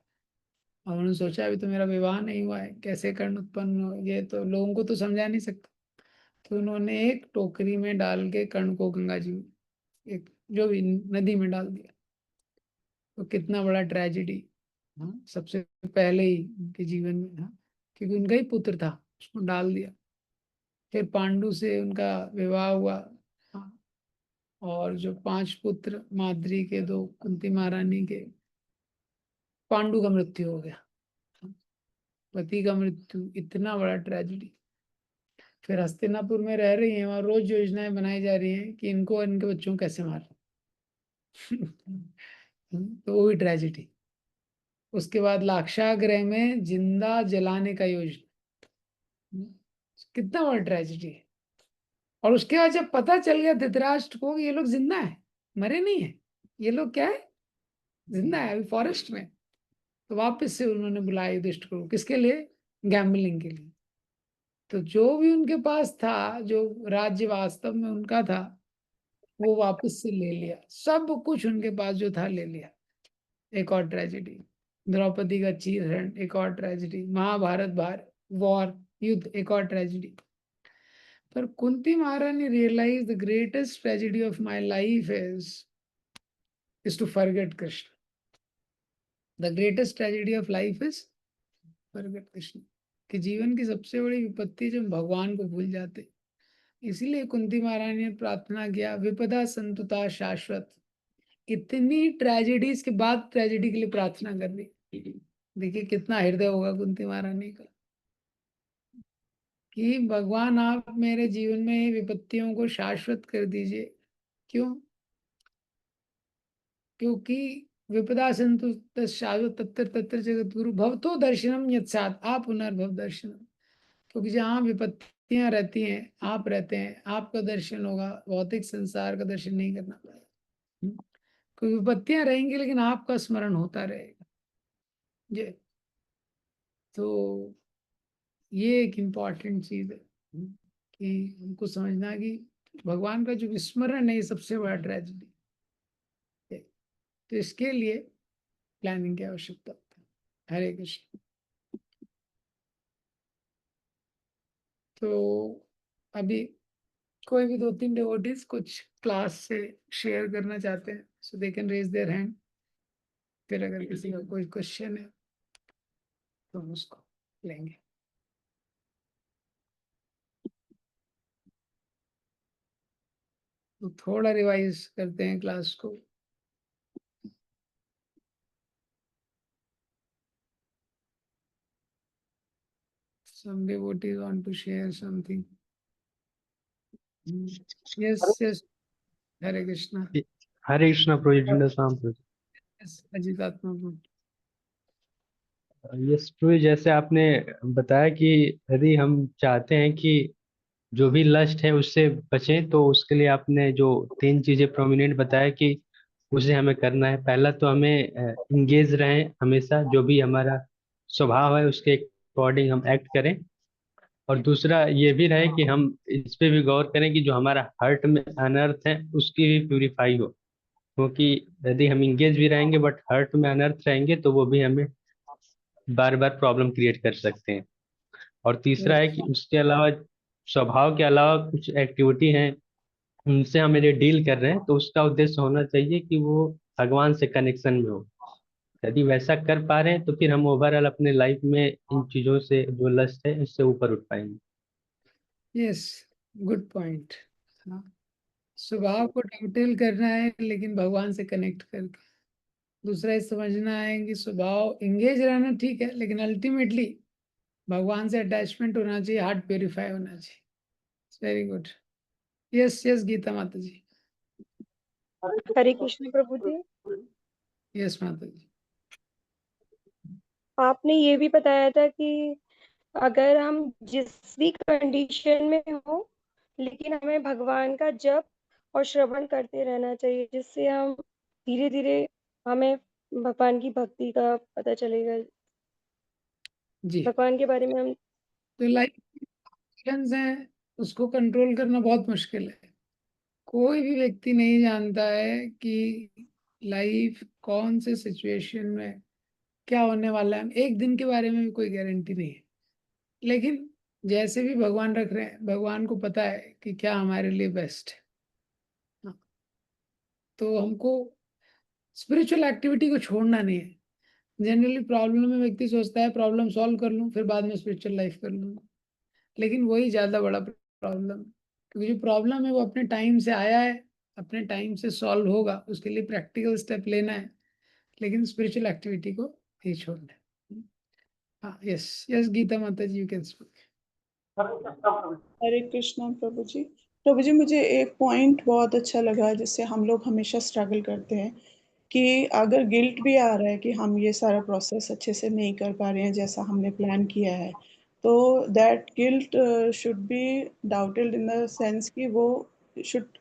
और उन्होंने सोचा अभी तो मेरा विवाह नहीं हुआ है, कैसे कर्ण उत्पन्न हो, ये तो लोगों को तो समझा नहीं सकता। तो उन्होंने एक टोकरी में डाल के कर्ण को गंगा जी में, एक जो भी नदी में डाल दिया। तो कितना बड़ा ट्रेजेडी, हाँ, सबसे पहले ही उनके जीवन में, हाँ, क्योंकि उनका ही पुत्र था, उसको डाल दिया। फिर पांडु से उनका विवाह हुआ, हाँ, और जो 5 पुत्र, माद्री के 2, कुंती महारानी के, पांडु का मृत्यु हो गया, पति का मृत्यु, इतना बड़ा ट्रेजेडी। फिर हस्तिनापुर में रह रही हैं, वहां रोज योजनाएं बनाई जा रही हैं कि इनको और इनके बच्चों को कैसे मार तो वो भी ट्रेजेडी। उसके बाद लाक्षागृह में जिंदा जलाने का योजना, कितना बड़ा ट्रेजेडी है। और उसके बाद जब पता चल गया धृतराष्ट्र को कि ये लोग जिंदा है, मरे नहीं है, ये लोग क्या है, जिंदा है अभी फॉरेस्ट में, तो वापस से उन्होंने बुलाया युधिष्ठिर को, किसके लिए, गैम्बलिंग के लिए। तो जो भी उनके पास था, जो राज्य वास्तव में उनका था, वो वापस से ले लिया, सब कुछ उनके पास जो था ले लिया। एक और ट्रेजेडी, द्रौपदी का चीरहरण, एक और ट्रेजेडी, महाभारत भार वॉर, युद्ध, एक और ट्रेजेडी। पर Kunti Maharani realise the greatest tragedy of my life is to forget Krishna. The greatest tragedy of life is forget Krishna. कि जीवन की सबसे बड़ी विपत्ति जब भगवान को भूल जाते। इसीलिए कुंती महारानी ने प्रार्थना किया, विपदा संतुता शाश्वत। इतनी ट्रेजेडीज के बाद ट्रेजेडी के लिए प्रार्थना कर दी। देखिए कितना हृदय होगा कुंती महारानी का, कि भगवान आप मेरे जीवन में विपत्तियों को शाश्वत कर दीजिए। क्यों? क्योंकि विपदा संतु शाश्वत तत्र तत्र जगत गुरु भवतो दर्शनम यत्सात आप पुनर्भव दर्शनम। क्योंकि जहाँ विपत्तियां रहती हैं, आप रहते हैं, आपका दर्शन होगा, भौतिक संसार का दर्शन नहीं करना पड़ेगा। क्योंकि विपत्तियां रहेंगी लेकिन आपका स्मरण होता रहेगा। ये तो ये एक इम्पॉर्टेंट चीज है, कि हमको समझना कि भगवान का जो विस्मरण है ये सबसे बड़ा ट्रेजेडी है। तो इसके लिए प्लानिंग की आवश्यकता होती है। हरे कृष्ण। तो अभी कोई भी 2-3 डिवोटीज कुछ क्लास से शेयर करना चाहते हैं, so they can raise their hand. फिर अगर किसी का कोई क्वेश्चन है तो हम उसको लेंगे। तो थोड़ा रिवाइज करते हैं क्लास को। Some devotees want to share something. Yes, yes. Hare Krishna. Hare Krishna project शाम को। Yes, Ajit Atma. यस प्रभु, जैसे आपने बताया कि यदि हम चाहते हैं कि जो भी लस्ट है उससे बचें, तो उसके लिए आपने जो 3 चीजें प्रोमिनेंट बताया कि उसे हमें करना है। पहला तो हमें इंगेज रहें, हमेशा जो भी हमारा स्वभाव है उसके अकॉर्डिंग हम एक्ट करें। और दूसरा ये भी रहे कि हम इस पे भी गौर करें कि जो हमारा हर्ट में अनर्थ है उसकी भी प्यूरिफाई हो। क्योंकि यदि हम इंगेज भी रहेंगे बट हर्ट में अनर्थ रहेंगे तो वो भी हमें बार बार प्रॉब्लम क्रिएट कर सकते हैं। और तीसरा है कि उसके अलावा, स्वभाव के अलावा कुछ एक्टिविटी हैं उनसे हम यदि डील कर रहे हैं तो उसका उद्देश्य होना चाहिए कि वो भगवान से कनेक्शन में हो। यदि वैसा कर पा रहे हैं तो फिर हम ओवरऑल अपने लाइफ में इन चीजों से जो लस्ट है इससे ऊपर उठ पाएंगे। Yes, good point. हाँ, स्वभाव को डिटेल करना है लेकिन भगवान से कनेक्ट करके। दूसरा ये समझना है कि स्वभाव इंगेज रहना ठीक है, लेकिन अल्टीमेटली भगवान से अटैचमेंट होना चाहिए, हार्ट प्योरीफाई होना चाहिए। Very good. Yes yes Gita Mata ji. Hare Krishna प्रभु जी। यस माता जी। आपने ये भी बताया था कि अगर हम जिस भी कंडीशन में हो, लेकिन हमें भगवान का जप और श्रवण करते रहना चाहिए, जिससे हम धीरे धीरे हमें भगवान की भक्ति का पता चलेगा, जी, भगवान के बारे में हम। तो लाइफ हैं उसको कंट्रोल करना बहुत मुश्किल है। कोई भी व्यक्ति नहीं जानता है कि लाइफ कौन से सिचुएशन में क्या होने वाला है। एक दिन के बारे में भी कोई गारंटी नहीं है, लेकिन जैसे भी भगवान रख रहे हैं, भगवान को पता है कि क्या हमारे लिए बेस्ट है। हाँ, तो हमको स्पिरिचुअल एक्टिविटी को छोड़ना नहीं है। जनरली प्रॉब्लम में व्यक्ति सोचता है प्रॉब्लम सॉल्व कर लूँ फिर बाद में स्पिरिचुअल लाइफ कर लूँगा, लेकिन वही ज़्यादा बड़ा प्रॉब्लम, क्योंकि जो प्रॉब्लम है वो अपने टाइम से आया है, अपने टाइम से सॉल्व होगा, उसके लिए प्रैक्टिकल स्टेप लेना है, लेकिन स्पिरिचुअल एक्टिविटी को नहीं छोड़ना है। हाँ, yes yes Gita Mata ji, you can speak. हरे कृष्णा प्रभु जी। प्रभु जी, मुझे एक पॉइंट बहुत अच्छा लगा जिससे हम लोग हमेशा स्ट्रगल करते हैं कि अगर गिल्ट भी आ रहा है कि हम ये सारा प्रोसेस अच्छे से नहीं कर पा रहे हैं जैसा हमने प्लान किया है, तो that guilt should be doubted in the sense कि वो should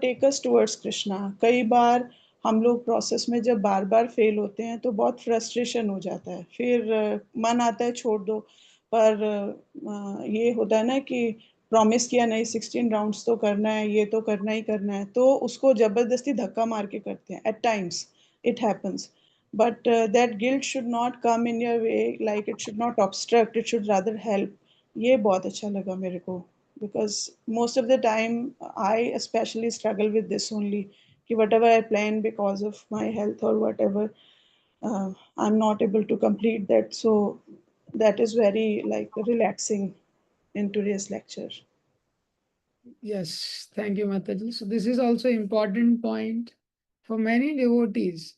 take us towards Krishna. कई बार हम लोग प्रोसेस में जब बार बार फेल होते हैं तो बहुत फ्रस्ट्रेशन हो जाता है, फिर मन आता है छोड़ दो, पर ये होता है ना कि प्रॉमिस किया नहीं 16 राउंड्स तो करना है, ये तो करना ही करना है, तो उसको जबरदस्ती धक्का मार के करते हैं। At times it happens, but that guilt should not come in your way, like it should not obstruct, it should rather help. ये बहुत अच्छा लगा मेरे को, because most of the time I especially struggle with this only, कि whatever I plan because of my health or whatever, I'm not able to complete that. So that is very like relaxing in today's lecture. Yes, thank you, Mataji. So this is also important point for many devotees.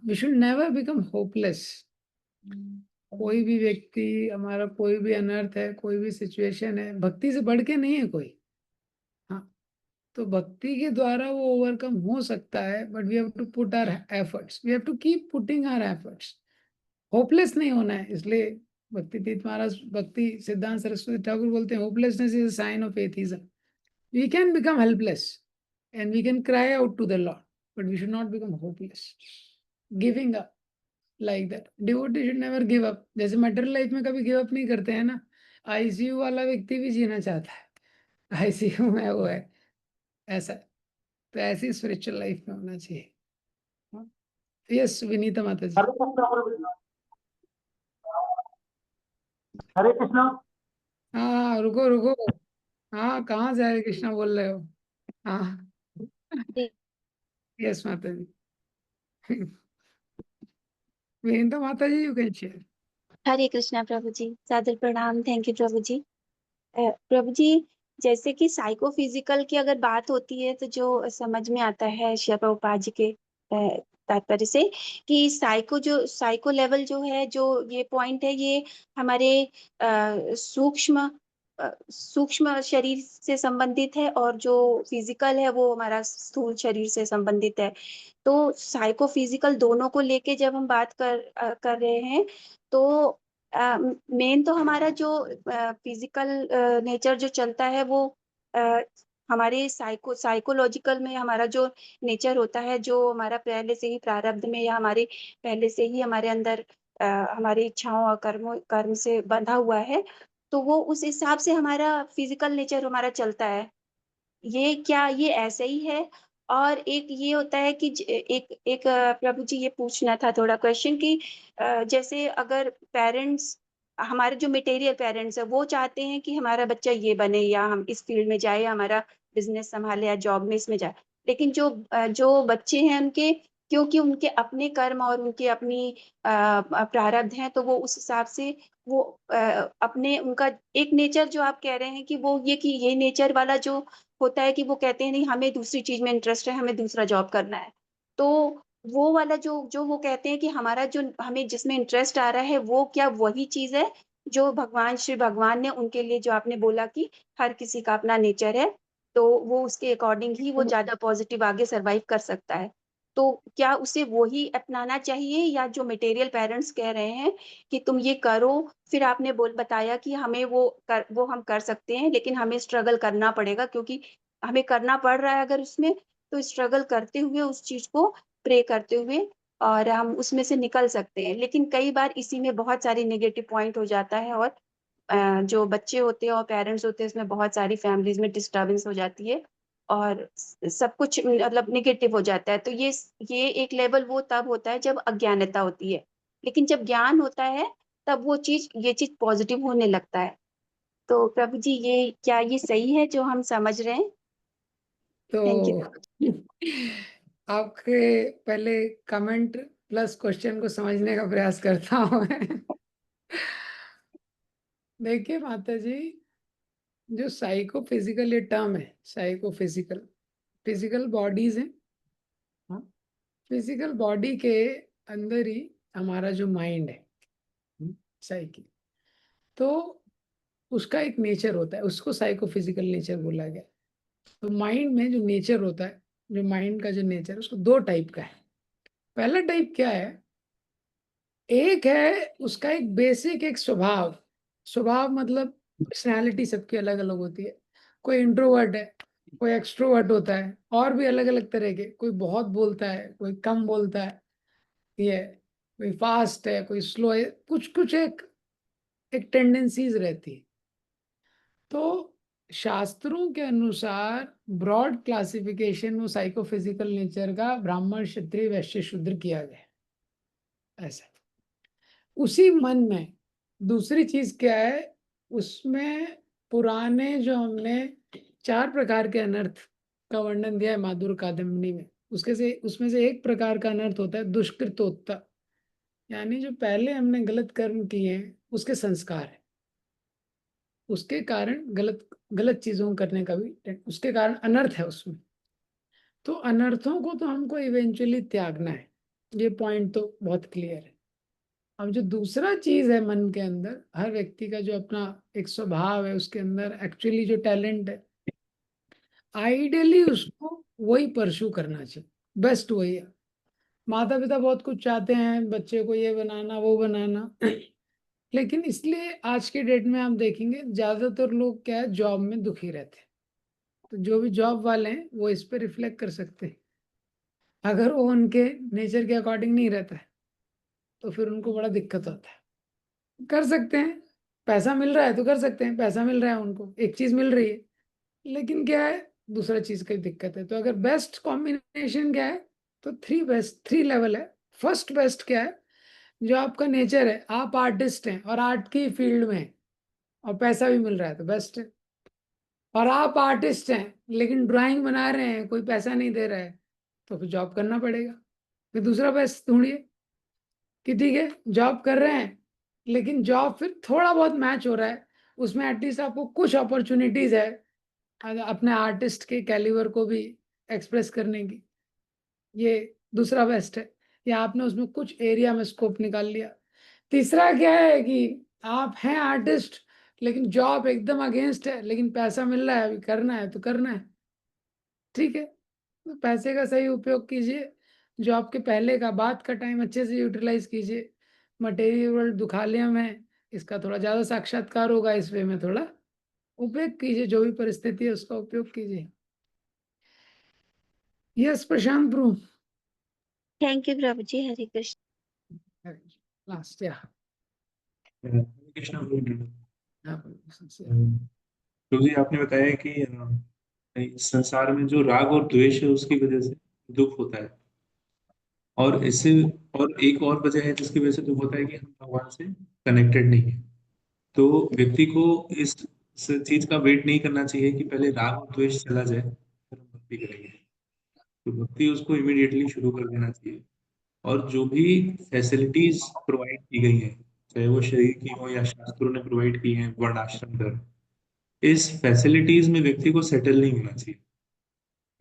We should never become hopeless. कोई भी व्यक्ति, हमारा कोई भी अनर्थ है, कोई भी सिचुएशन है, भक्ति से बढ़ के नहीं है कोई। हाँ, तो भक्ति के द्वारा वो ओवरकम हो सकता है, but we have to put our efforts, we have to keep putting our efforts. Hopeless नहीं होना है। इसलिए भक्ति तीर्थ महाराज, भक्ति सिद्धांत सरस्वती ठाकुर बोलते हैं hopelessness is a sign of atheism. We can become helpless and we can cry out to the Lord, but we should not become hopeless, giving up like that. Devotee should never give up. जैसे material life में कभी give up नहीं करते हैं ना, ICU वाला व्यक्ति भी जीना चाहता है, आईसीयू में वो है ऐसा। तो ऐसी स्पिरिचुअल लाइफ में होना चाहिए। यस विनीता माता जी। हरे कृष्णा। हाँ रुको रुको, हाँ कहाँ से हरे कृष्णा बोल रहे हो? हाँ यस माता जी। विनीता माता जी, यू कैन शेयर। हरे कृष्णा प्रभु जी, सादर प्रणाम। थैंक यू प्रभु जी। प्रभु जी, जैसे कि साइकोफिजिकल की अगर बात होती है तो जो समझ में आता है श्री प्रभुपाद जी के तात्पर्य से कि साइको लेवल जो है, जो ये पॉइंट है, ये हमारे सूक्ष्म शरीर से संबंधित है, और जो फिजिकल है वो हमारा स्थूल शरीर से संबंधित है। तो साइकोफिजिकल दोनों को लेके जब हम बात कर रहे हैं, तो मेन तो हमारा जो फिजिकल नेचर जो चलता है वो अ, हमारे साइकोलॉजिकल में हमारा जो नेचर होता है, जो हमारा पहले से ही प्रारब्ध में या हमारे पहले से ही हमारे अंदर हमारी इच्छाओं और कर्म से बंधा हुआ है, तो वो उस हिसाब से हमारा फिजिकल नेचर हमारा चलता है। ये ऐसे ही है। और एक ये होता है कि एक प्रभु जी, ये पूछना था थोड़ा क्वेश्चन कि जैसे अगर पेरेंट्स, हमारे जो मटेरियल पेरेंट्स है, वो चाहते हैं कि हमारा बच्चा ये बने या हम इस फील्ड में जाए या हमारा बिजनेस संभाले या जॉब में इसमें जाए, लेकिन जो बच्चे हैं उनके, क्योंकि उनके अपने कर्म और उनके अपनी प्रारब्ध हैं, तो वो उस हिसाब से वो अपने उनका एक नेचर जो आप कह रहे हैं कि वो ये नेचर वाला जो होता है कि वो कहते हैं नहीं, हमें दूसरी चीज में इंटरेस्ट है, हमें दूसरा जॉब करना है। तो वो वाला जो जो वो कहते हैं कि हमारा जो हमें जिसमें इंटरेस्ट आ रहा है, वो क्या वही चीज है जो श्री भगवान ने उनके लिए, जो आपने बोला कि हर किसी का अपना नेचर है, तो वो उसके अकॉर्डिंग ही वो ज्यादा पॉजिटिव आगे सरवाइव कर सकता है। तो क्या उसे वही अपनाना चाहिए, या जो मटेरियल पेरेंट्स कह रहे हैं कि तुम ये करो, फिर आपने बताया कि हमें वो हम कर सकते हैं, लेकिन हमें स्ट्रगल करना पड़ेगा, क्योंकि हमें करना पड़ रहा है अगर उसमें, तो स्ट्रगल करते हुए उस चीज को प्रे करते हुए और हम उसमें से निकल सकते हैं। लेकिन कई बार इसी में बहुत सारी नेगेटिव पॉइंट हो जाता है, और जो बच्चे होते हैं और पेरेंट्स होते हैं, इसमें बहुत सारी फैमिलीज में डिस्टर्बेंस हो जाती है। और सब कुछ मतलब नेगेटिव हो जाता है। तो ये एक लेवल वो तब होता है जब अज्ञानता होती है, लेकिन जब ज्ञान होता है तब ये चीज पॉजिटिव होने लगता है। तो प्रभु जी, ये सही है जो हम समझ रहे हैं? Thank you. तो आपके पहले कमेंट प्लस क्वेश्चन को समझने का प्रयास करता हूँ मैं। देखिए माता जी, जो साइकोफिजिकल ये टर्म है, साइकोफिजिकल, फिजिकल बॉडीज हैं, हाँ, फिजिकल बॉडी के अंदर ही हमारा जो माइंड है, साइकी, तो उसका एक नेचर होता है, उसको साइकोफिजिकल नेचर बोला गया। तो माइंड में जो नेचर होता है, जो माइंड का जो नेचर है, उसको दो टाइप का है। पहला टाइप क्या है? एक है उसका एक बेसिक एक स्वभाव। स्वभाव मतलब पर्सनैलिटी सबकी अलग अलग होती है। कोई इंट्रोवर्ट है, कोई एक्सट्रोवर्ट होता है, और भी अलग अलग तरह के, कोई बहुत बोलता है, कोई कम बोलता है, ये कोई फास्ट है, कोई स्लो है, कुछ कुछ एक टेंडेंसीज रहती है। तो शास्त्रों के अनुसार ब्रॉड क्लासिफिकेशन वो साइकोफिजिकल नेचर का ब्राह्मण, क्षत्रिय, वैश्य, शूद्र किया गया। ऐसा उसी मन में दूसरी चीज क्या है, उसमें पुराने जो हमने 4 प्रकार के अनर्थ का वर्णन दिया है माधुर कादम्बनी में, उसमें से एक प्रकार का अनर्थ होता है दुष्कृतोत्तर, यानी जो पहले हमने गलत कर्म किए हैं उसके संस्कार है, उसके कारण गलत गलत चीजों को करने का भी उसके कारण अनर्थ है उसमें। तो अनर्थों को तो हमको इवेंचुअली त्यागना है, ये पॉइंट तो बहुत क्लियर है। अब जो दूसरा चीज है मन के अंदर, हर व्यक्ति का जो अपना एक स्वभाव है, उसके अंदर एक्चुअली जो टैलेंट है, आइडियली उसको वही परस्यू करना चाहिए, बेस्ट वही है। माता पिता बहुत कुछ चाहते हैं बच्चे को, ये बनाना वो बनाना, लेकिन इसलिए आज के डेट में आप देखेंगे ज्यादातर लोग क्या है, जॉब में दुखी रहते हैं। तो जो भी जॉब वाले हैं वो इस पर रिफ्लेक्ट कर सकते हैं। अगर वो उनके नेचर के अकॉर्डिंग नहीं रहता है तो फिर उनको बड़ा दिक्कत होता है। कर सकते हैं, पैसा मिल रहा है तो कर सकते हैं, पैसा मिल रहा है, उनको एक चीज मिल रही है, लेकिन क्या है, दूसरा चीज की दिक्कत है। तो अगर बेस्ट कॉम्बिनेशन क्या है, तो थ्री लेवल है। फर्स्ट बेस्ट क्या है, जो आपका नेचर है, आप आर्टिस्ट हैं और आर्ट की फील्ड में हैं और पैसा भी मिल रहा है तो बेस्ट है। और आप आर्टिस्ट हैं लेकिन ड्राइंग बना रहे हैं, कोई पैसा नहीं दे रहा है, तो फिर जॉब करना पड़ेगा। फिर दूसरा बेस्ट ढूंढिए कि ठीक है जॉब कर रहे हैं, लेकिन जॉब फिर थोड़ा बहुत मैच हो रहा है, उसमें एटलीस्ट आपको कुछ अपॉर्चुनिटीज है अपने आर्टिस्ट के कैलिबर को भी एक्सप्रेस करने की, ये दूसरा बेस्ट है। या आपने उसमें कुछ एरिया में स्कोप निकाल लिया। तीसरा क्या है कि आप हैं आर्टिस्ट लेकिन जॉब एकदम अगेंस्ट है, लेकिन पैसा मिल रहा है, अभी करना है तो करना है, ठीक है, तो पैसे का सही उपयोग कीजिए। जॉब के पहले का बाद का टाइम अच्छे से यूटिलाइज कीजिए। मटेरियल वर्ल्ड दुखालय में इसका थोड़ा ज़्यादा साक्षात्कार होगा, इस वे में थोड़ा उपयोग कीजिए, जो भी परिस्थिति है उसका उपयोग कीजिए। यस प्रशांत ब्रू, thank you Prabhu ji. Hare Krishna. Last या कृष्ण प्रभु हाँ, जी, आपने बताया कि इस संसार में जो राग और द्वेष है उसकी वजह से दुख होता है, और इससे और एक और वजह है जिसकी वजह से दुख होता है कि हम भगवान से कनेक्टेड नहीं है। तो व्यक्ति को इस चीज का वेट नहीं करना चाहिए कि पहले राग और द्वेष चला जाए फिर हम भक्ति करेंगे। तो भक्ति उसको इमीडिएटली शुरू कर देना चाहिए। और जो भी फैसिलिटीज प्रोवाइड की गई हैं, चाहे वो शरीर की हो या शास्त्रों ने प्रोवाइड की हैं, वर्णाश्रम धर्म, इस फैसिलिटीज में व्यक्ति को सेटल नहीं होना चाहिए,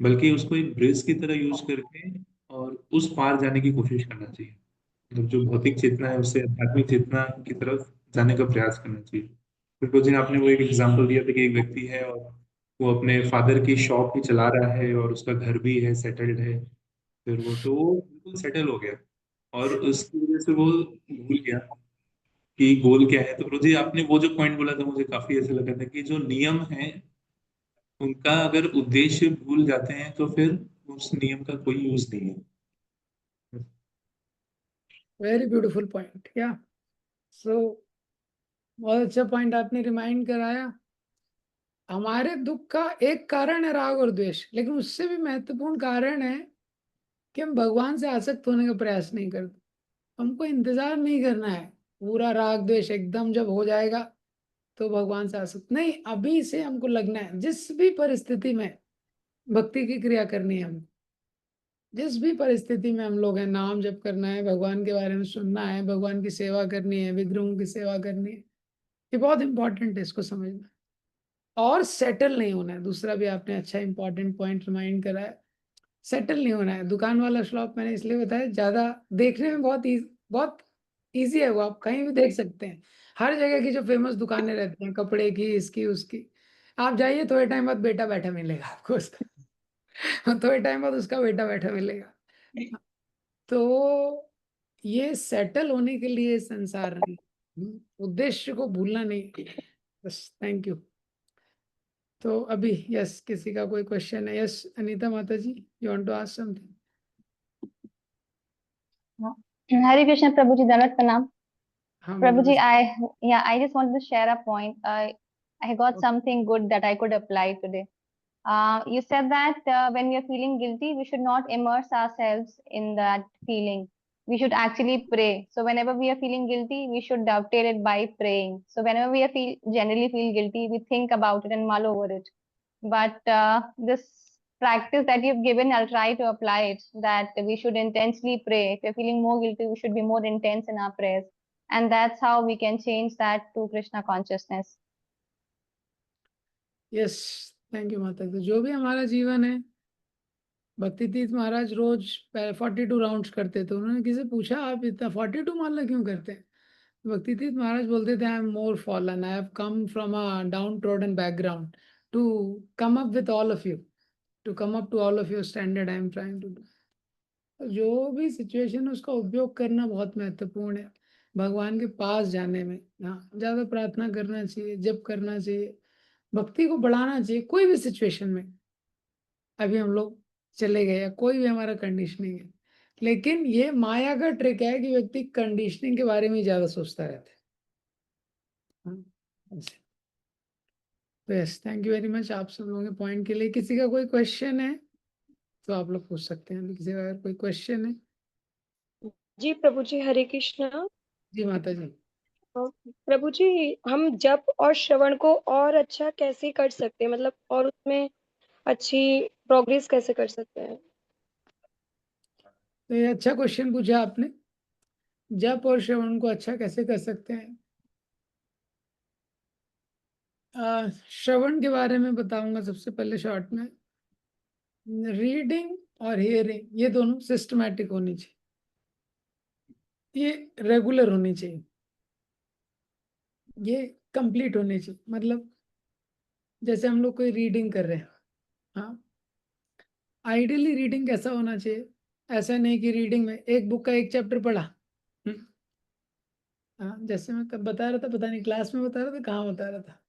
बल्कि उसको एक ब्रिज की तरह यूज करके और उस पार जाने की कोशिश करना चाहिए। मतलब जो भौतिक चेतना है उससे आध्यात्मिक चेतना की तरफ जाने का प्रयास करना चाहिए। फिर कुछ दिन आपने वो एक एग्जांपल दिया था कि एक व्यक्ति है और वो अपने फादर की शॉप भी चला रहा है और उसका घर भी है, सेटल्ड है। फिर वो बिल्कुल सेटल हो गया और उसकी वजह से वो भूल गया कि गोल क्या है। तो रोजी आपने वो जो पॉइंट बोला था मुझे काफी ऐसा लगा था कि जो नियम है उनका अगर उद्देश्य भूल जाते हैं तो फिर उस नियम का कोई यूज नहीं है। वेरी ब्यूटीफुल पॉइंट, या सो बहुत अच्छा पॉइंट आपने रिमाइंड कराया। हमारे दुख का एक कारण है राग और द्वेष, लेकिन उससे भी महत्वपूर्ण कारण है कि हम भगवान से आसक्त होने का प्रयास नहीं करते। हमको इंतजार नहीं करना है पूरा राग द्वेष एकदम जब हो जाएगा तो भगवान से आसक्त नहीं, अभी से हमको लगना है जिस भी परिस्थिति में भक्ति की क्रिया करनी है, हम जिस भी परिस्थिति में हम लोग हैं, नाम जप करना है, भगवान के बारे में सुनना है, भगवान की सेवा करनी है, विग्रहों की सेवा करनी है, ये बहुत इंपॉर्टेंट है इसको समझना। और सेटल नहीं होना है, दूसरा भी आपने अच्छा इंपॉर्टेंट पॉइंट रिमाइंड करा है, सेटल नहीं होना है। दुकान वाला श्लोक मैंने इसलिए बताया, ज्यादा देखने में बहुत इजी है, वो आप कहीं भी देख सकते हैं। हर जगह की जो फेमस दुकानें रहती हैं कपड़े की, इसकी उसकी, आप जाइए थोड़े टाइम बाद बेटा बैठा मिलेगा आपको उसका थोड़े टाइम बाद उसका बेटा बैठा मिलेगा। तो ये सेटल होने के लिए संसार नहीं, उद्देश्य को भूलना नहीं। बस, थैंक यू। तो अभी यस, किसी का कोई क्वेश्चन है? यस अनीता माता ji, you want to ask something? Hare Krishna, Prabhuji, Dandat Pranam. हाँ Prabhuji, नमस्ते। I just wanted to share a point. I got something good that I could apply today. You said that when we are feeling guilty, we should not immerse ourselves in that feeling. We should actually pray. So whenever we are feeling guilty, we should dovetail it by praying. So whenever we generally feel guilty, we think about it and mull over it. But this practice that you've given, I'll try to apply it, that we should intensely pray. If you're feeling more guilty, we should be more intense in our prayers. And that's how we can change that to Krishna consciousness. Yes, thank you माता जी। जो भी हमारा जीवन है, भक्ति तीर्थ महाराज रोज 42 rounds करते थे। उन्होंने किसी पूछा आप इतना 42 माला क्यों करते हैं? भक्ति तीर्थ महाराज बोलते थे, I am more fallen, I have come from a downtrodden background to come up with all of you, to come up to all of your standard I am trying to do. जो भी situation है उसका उपयोग करना बहुत महत्वपूर्ण है भगवान के पास जाने में। हाँ, ज्यादा प्रार्थना करना चाहिए, जप करना चाहिए, भक्ति को बढ़ाना चाहिए कोई भी सिचुएशन में। अभी हम लोग चले गए या कोई भी हमारा कंडीशनिंग है, लेकिन ये माया का ट्रिक है कि व्यक्ति कंडीशनिंग के बारे में ज्यादा सोचता रहता है। हाँ, ऐसे। तो yes, thank you very much आप सब लोगों के पॉइंट के लिए। किसी का कोई क्वेश्चन है तो आप लोग पूछ सकते हैं। अभी किसी का अगर कोई क्वेश्चन है? जी प्रभु जी, हरे कृष्णा। जी माता जी। प्रभु जी, हम जप और श्रवण को और अच्छा कैसे कर सकते हैं, मतलब और उसमें अच्छी प्रोग्रेस कैसे कर सकते हैं? तो ये अच्छा क्वेश्चन पूछा आपने। जप और श्रवण को अच्छा कैसे कर सकते हैं? श्रवण के बारे में बताऊंगा सबसे पहले शॉर्ट में। रीडिंग और हियरिंग ये दोनों सिस्टमैटिक होनी चाहिए, ये रेगुलर होनी चाहिए, ये कंप्लीट होनी चाहिए। मतलब जैसे हम लोग कोई रीडिंग कर रहे हैं, हाँ, आइडियली रीडिंग कैसा होना चाहिए? ऐसा नहीं कि रीडिंग में एक बुक का एक चैप्टर पढ़ा। हाँ, जैसे मैं कब बता रहा था, पता नहीं क्लास में बता रहा था, कहाँ बता रहा था।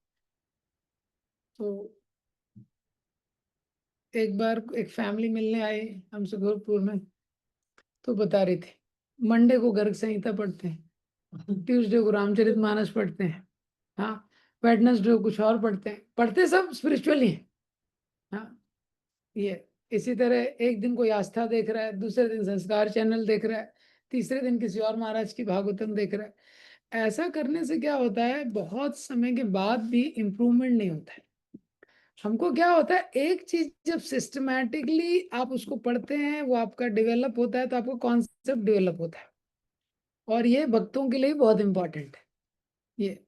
तो एक बार एक फैमिली मिलने आई हमसे गोरखपुर में, तो बता रही थी मंडे को गर्ग संहिता पढ़ते हैं, ट्यूसडे को रामचरितमानस पढ़ते हैं, हाँ, वेडनेसडे को कुछ और पढ़ते हैं, पढ़ते सब स्पिरिचुअली हैं। हाँ, ये इसी तरह एक दिन कोई आस्था देख रहा है, दूसरे दिन संस्कार चैनल देख रहा है, तीसरे दिन किसी और महाराज की भागवतम देख रहा है। ऐसा करने से क्या होता है, बहुत समय के बाद भी इम्प्रूवमेंट नहीं होता है। हमको क्या होता है, एक चीज जब सिस्टमैटिकली आप उसको पढ़ते हैं, वो आपका डेवलप होता है, तो आपका कॉन्सेप्ट डेवलप होता है। और ये भक्तों के लिए बहुत इंपॉर्टेंट है। ये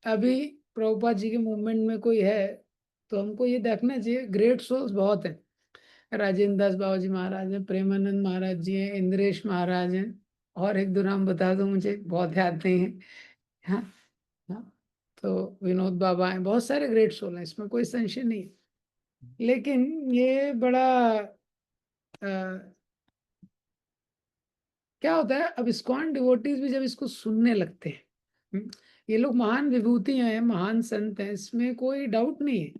अभी प्रभुपाद जी के मूवमेंट में कोई है तो हमको ये देखना चाहिए, ग्रेट सोल्स बहुत हैं। राजेंद्र दास बाबा जी महाराज हैं, प्रेमानंद महाराज जी हैं, इंद्रेश महाराज हैं, और एक दो नाम बता दो, मुझे बहुत याद नहीं है। हाँ, हाँ, तो विनोद बाबा हैं, बहुत सारे ग्रेट सोल हैं, इसमें कोई संशय नहीं है। लेकिन ये बड़ा क्या होता है, अब इस्कॉन डिवोटीज भी जब इसको सुनने लगते हैं, ये लोग महान विभूति हैं, महान संत हैं, इसमें कोई डाउट नहीं है।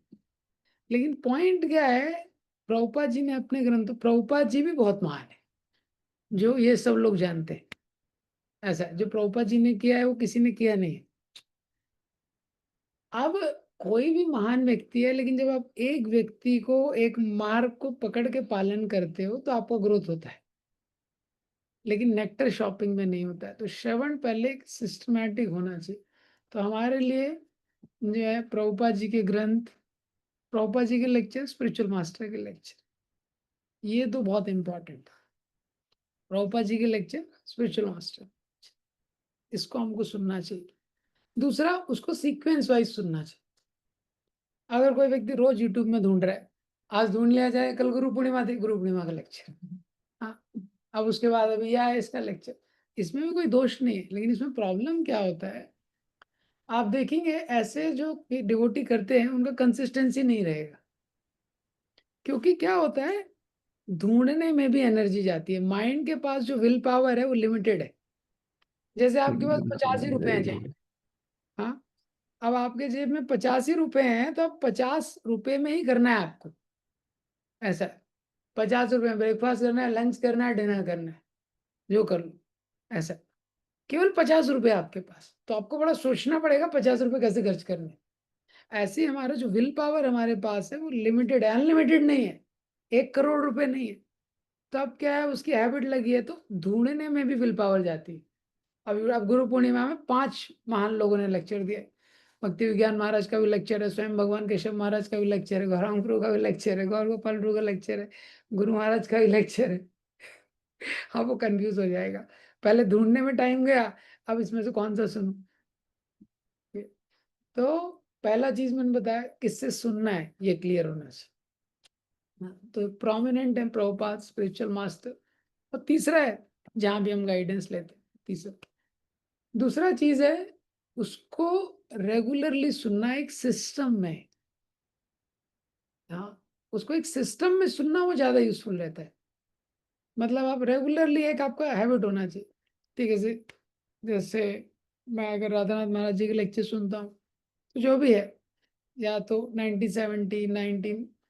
लेकिन पॉइंट क्या है, प्रभुपाद जी ने अपने ग्रंथों, प्रभुपाद जी भी बहुत महान है, जो ये सब लोग जानते हैं। ऐसा जो प्रभुपाद जी ने किया है वो किसी ने किया नहीं है। अब कोई भी महान व्यक्ति है, लेकिन जब आप एक व्यक्ति को, एक मार्ग को पकड़ के पालन करते हो तो आपका ग्रोथ होता है, लेकिन नेक्टर शॉपिंग में नहीं होता है। तो श्रवण पहले सिस्टमैटिक होना चाहिए। तो हमारे लिए जो है प्रभुपाद जी के ग्रंथ, प्रभुपाद जी के लेक्चर, स्पिरिचुअल मास्टर के लेक्चर, ये तो बहुत इंपॉर्टेंट था। प्रभुपाद जी के लेक्चर, स्पिरिचुअल मास्टर, इसको हमको सुनना चाहिए। दूसरा, उसको सीक्वेंस वाइज सुनना चाहिए। अगर कोई व्यक्ति रोज यूट्यूब में ढूंढ रहा है, आज ढूंढ लिया जाए, कल गुरु पूर्णिमा थी, गुरु पूर्णिमा का लेक्चर, हाँ, अब उसके बाद अभी यह है इसका लेक्चर, इसमें भी कोई दोष नहीं है। लेकिन इसमें प्रॉब्लम क्या होता है, आप देखेंगे ऐसे जो डिवोटी करते हैं उनका कंसिस्टेंसी नहीं रहेगा। क्योंकि क्या होता है, ढूंढने में भी एनर्जी जाती है। माइंड के पास जो विल पावर है वो लिमिटेड है। जैसे आपके पास 85 रुपए हैं चाहिए, हाँ, अब आपके जेब में 85 रुपए हैं, तो अब 50 रुपए में ही करना है आपको। ऐसा है, 50 रुपए में ब्रेकफास्ट करना है, लंच करना है, डिनर करना है, जो कर लो। ऐसा केवल 50 रुपए आपके पास, तो आपको बड़ा सोचना पड़ेगा 50 रुपए कैसे खर्च करने। ऐसे ही हमारा जो विल पावर हमारे पास है वो लिमिटेड है, अनलिमिटेड नहीं है, 1 करोड़ रुपए नहीं है। तो अब क्या है, उसकी हैबिट लगी है, तो ढूंढने में भी विल पावर जाती है। अभी अब गुरु पूर्णिमा में 5 महान लोगों ने लेक्चर दिया। भक्ति विज्ञान महाराज का भी लेक्चर है, स्वयं भगवान केशव महाराज का भी लेक्चर है, गौरांग गुरु का भी लेक्चर है, गौर गोपाल गुरु का लेक्चर है, गुरु महाराज का भी लेक्चर है। हाँ, वो कंफ्यूज हो जाएगा, पहले ढूंढने में टाइम गया, अब इसमें से कौन सा सुनूं। तो पहला चीज मैंने बताया, किससे सुनना है ये क्लियर होना चाहिए। तो प्रोमिनेंट है प्रभुपाद, स्पिरिचुअल मास्टर। और तीसरा है जहां भी हम गाइडेंस लेते हैं, तीसरा, दूसरा चीज है उसको रेगुलरली सुनना एक सिस्टम में। हाँ, उसको एक सिस्टम में सुनना वो ज्यादा यूजफुल रहता है। मतलब आप रेगुलरली, एक आपका हैबिट होना चाहिए। ठीक है, जैसे मैं अगर राधानाथ महाराज जी के लेक्चर सुनता हूँ, तो जो भी है, या तो 1970,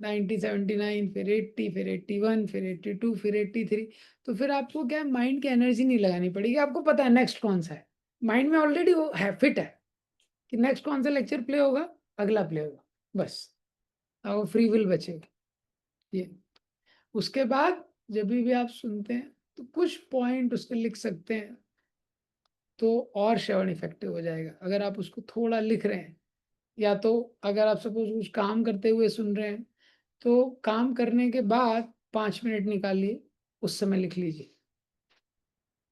1979, फिर 80, फिर 81, फिर 82, फिर 83, तो फिर आपको क्या है, माइंड की एनर्जी नहीं लगानी पड़ेगी। आपको पता है नेक्स्ट कौन सा है, माइंड में ऑलरेडी वो है, फिट है कि नेक्स्ट कौन सा लेक्चर प्ले होगा, अगला प्ले होगा, बस। और वो फ्री विल बचेगा। ये उसके बाद जब भी आप सुनते हैं तो कुछ पॉइंट उसके लिख सकते हैं, तो और श्रवण इफेक्टिव हो जाएगा। अगर आप उसको थोड़ा लिख रहे हैं, या तो अगर आप सपोज कुछ काम करते हुए सुन रहे हैं, तो काम करने के बाद 5 मिनट निकालिए, उस समय लिख लीजिए।